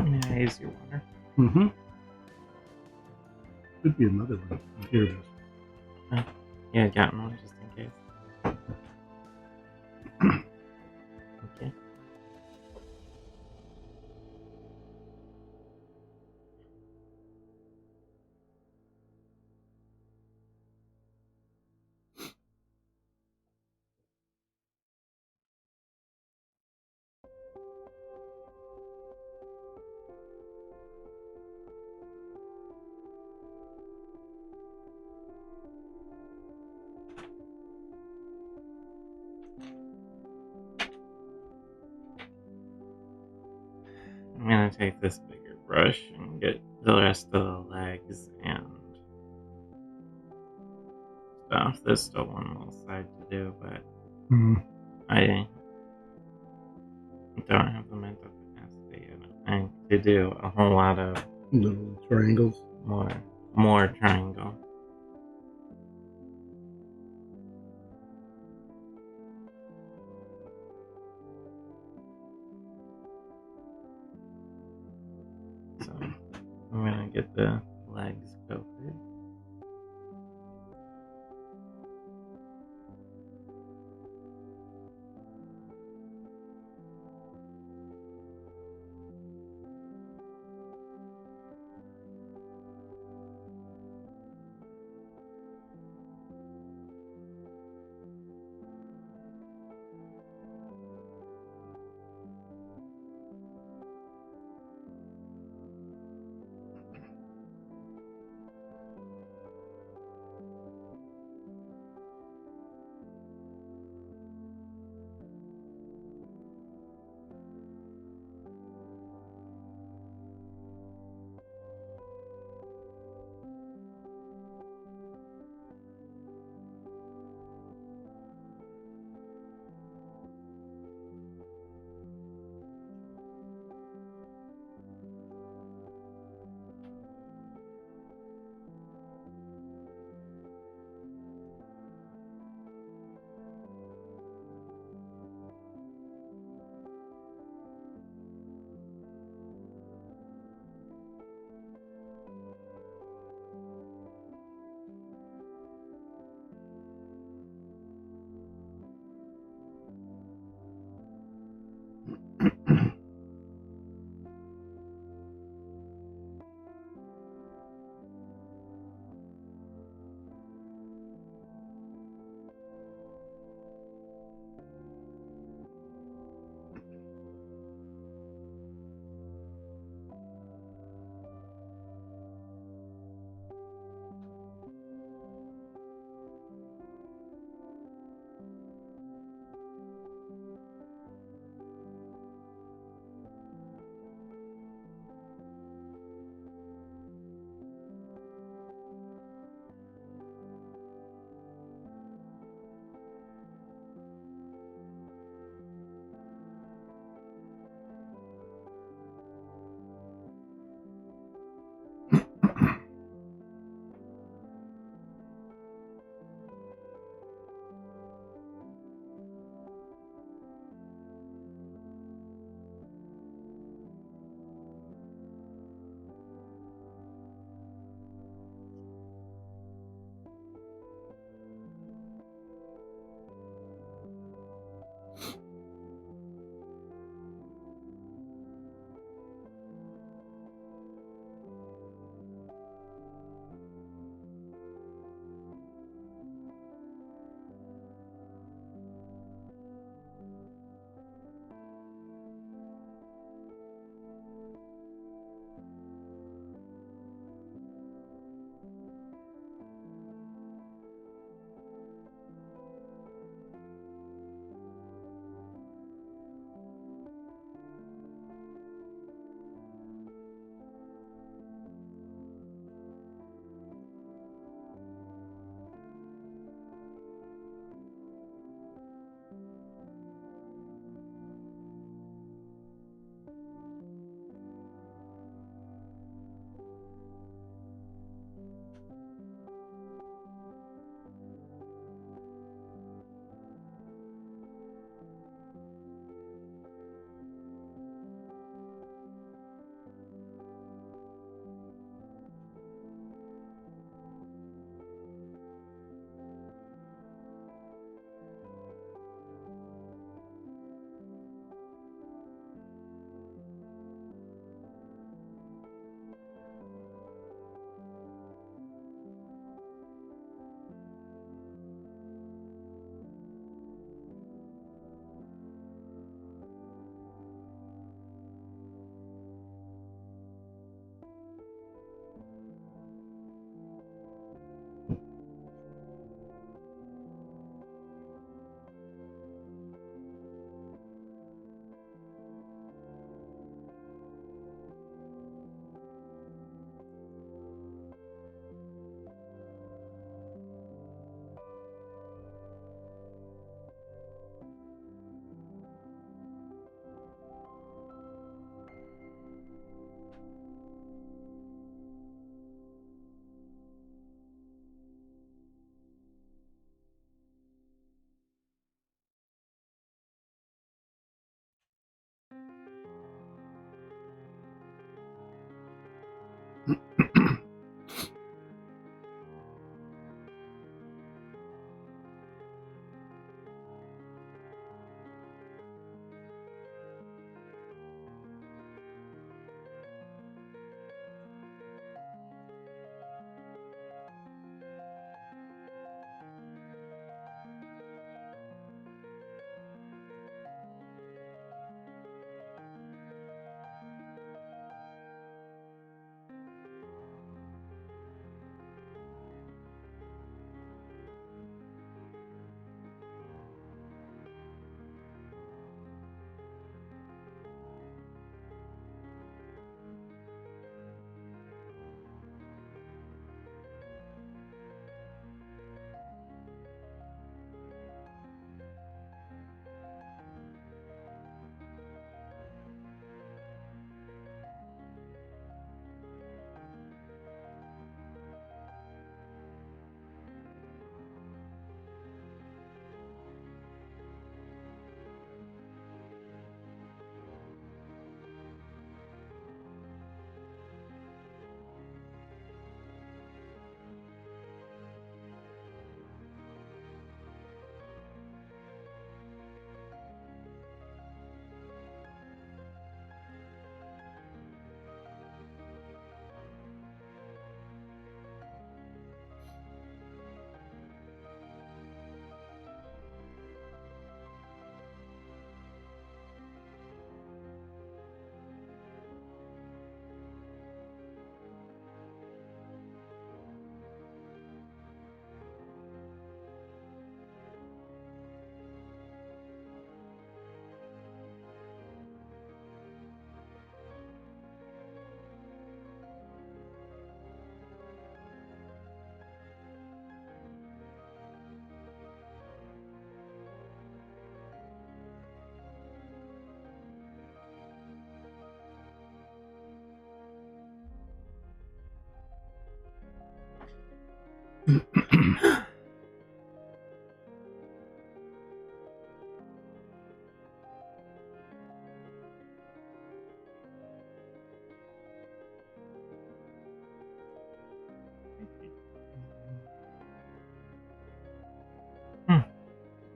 May I use your water? Mm-hmm. Could be another one. Here it is. Yeah, I got one just in case. Okay. I'm gonna take this bigger brush and get the rest of the legs and stuff. There's still one little side to do, but Mm. I don't have the mental capacity to do a whole lot of Little triangles. more triangle. So I'm gonna get the legs covered.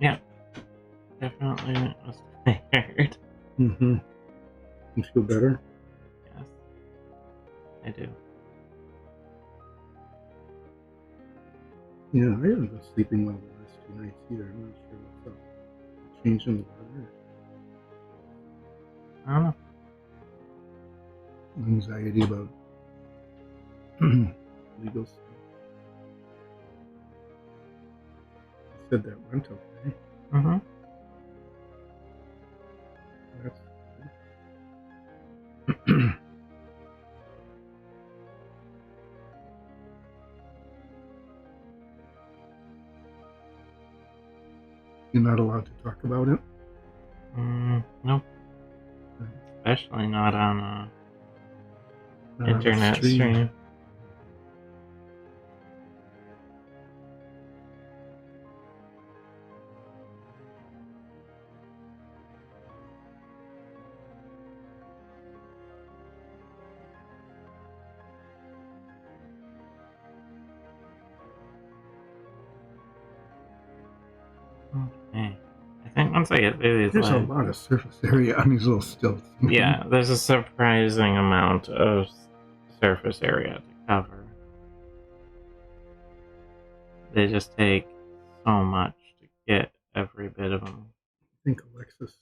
Yeah, definitely was tired. Mm-hmm. You feel better? Yes, I do. Yeah, I haven't been sleeping well the last 2 nights either. I'm not sure what's up. Change in the weather. I don't know. Anxiety about legal stuff. I said that went okay. Mm-hmm. That's good. You're not allowed to talk about it? Nope. Especially not on a internet stream. Okay. I think once I get through these There's a legs, lot of surface area on these little stilts. yeah, there's a surprising amount of surface area to cover. They just take so much to get every bit of them. I think Alexis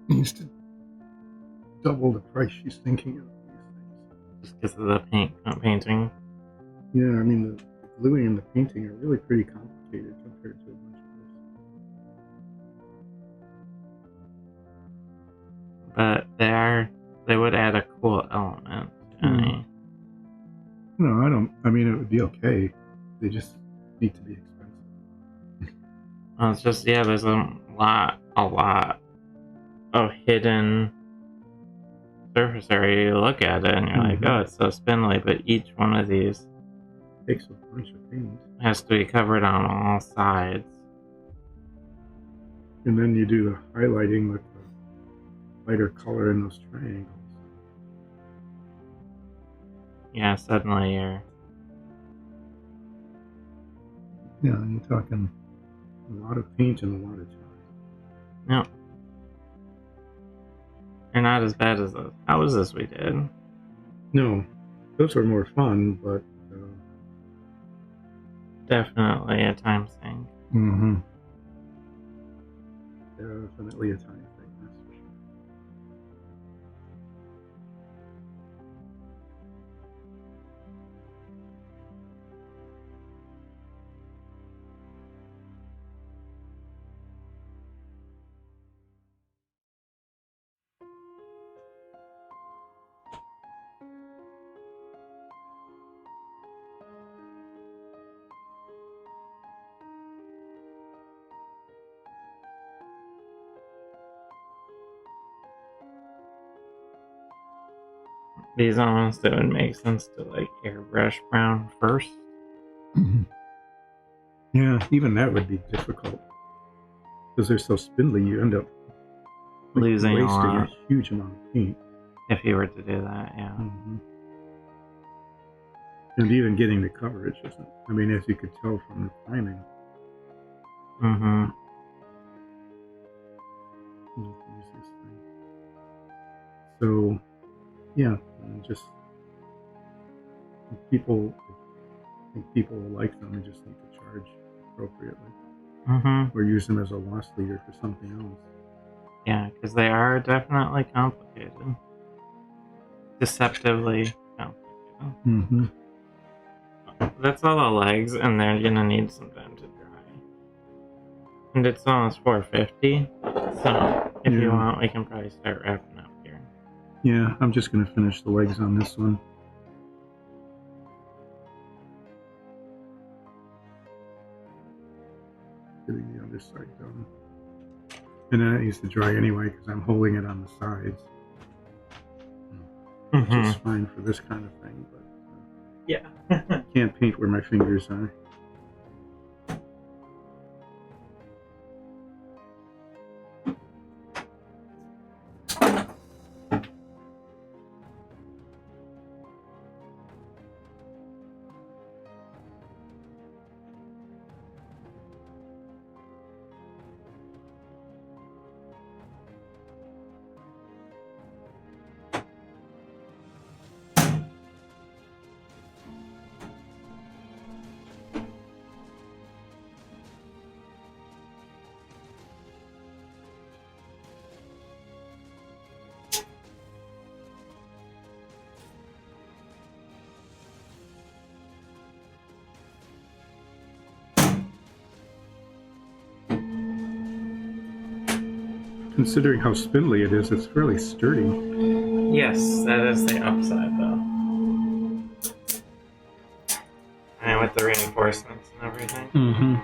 needs to double the price she's thinking of these things. Just because of the painting. Yeah, I mean, the gluing and the painting are really pretty complicated compared to a bunch of this. But they would add a cool element to any. No, I mean, it would be okay. They just need to be expensive. Well, it's just, yeah, there's a lot of hidden surface area. You look at it and you're like, oh, it's so spindly, but each one of these takes a bunch of paint. Has to be covered on all sides. And then you do the highlighting with the lighter color in those triangles. Yeah, suddenly you're... Yeah, you're talking a lot of paint and a lot of time. No. They're not as bad as those. How was this we did? No, those were more fun, but... definitely a time sink. Mm-hmm. Definitely a time thing, that's for sure. These almost it would make sense to like airbrush brown first. Mm-hmm. Yeah, even that would be difficult because they're so spindly. You end up losing wasting a huge amount of paint if you were to do that. Yeah. Mm-hmm. And even getting the coverage isn't. I mean, as you could tell from the priming. Mm-hmm. Use this thing. So, yeah, just people will like them and just need to charge appropriately, or use them as a loss leader for something else. Yeah, because they are definitely complicated, deceptively complicated. Mm-hmm. That's all the legs, and they're gonna need some time to dry. And it's almost 4:50, so if you want, we can probably start wrapping up here. Yeah, I'm just gonna finish the legs on this one. Getting the other side done. And then it needs to dry anyway because I'm holding it on the sides. Which is fine for this kind of thing, but yeah. can't paint where my fingers are. considering how spindly it is, it's fairly sturdy. Yes, that is the upside, though. And with the reinforcements and everything. Mm-hmm.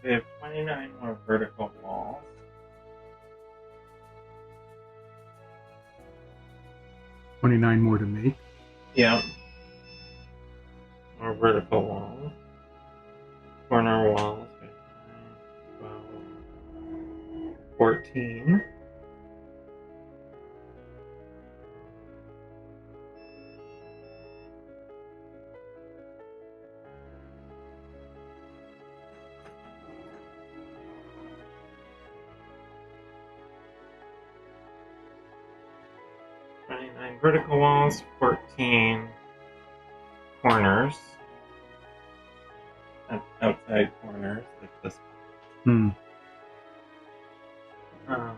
We have 29 more vertical walls. 29 more to make. Yep. More vertical walls. Corner walls. 12, 14. Vertical walls, 14 corners, outside corners like this Hmm. one.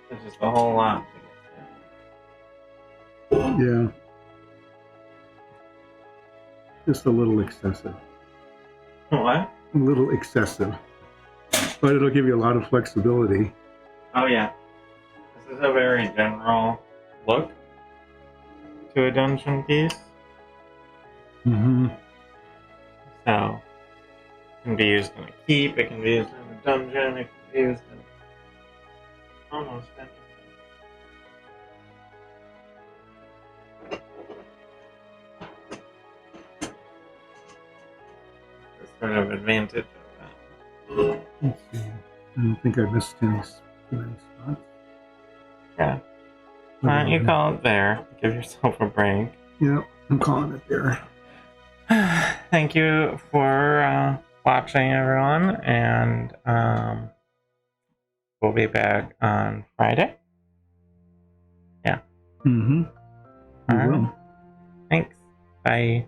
There's just a whole lot to get Yeah. Just a little excessive. there. What? A little excessive. But it'll give you a lot of flexibility. Oh yeah. This is a very general look to a dungeon piece. Mm-hmm. So it can be used in a keep, it can be used in a dungeon, it can be used in almost anything. The sort of advantage of that. Let's see. I don't think I missed any spots. Yeah. Why don't you call it there? Give yourself a break. Yeah, I'm calling it there. Thank you for watching, everyone, and we'll be back on Friday. Yeah. Mm-hmm. All right. Thanks. Bye.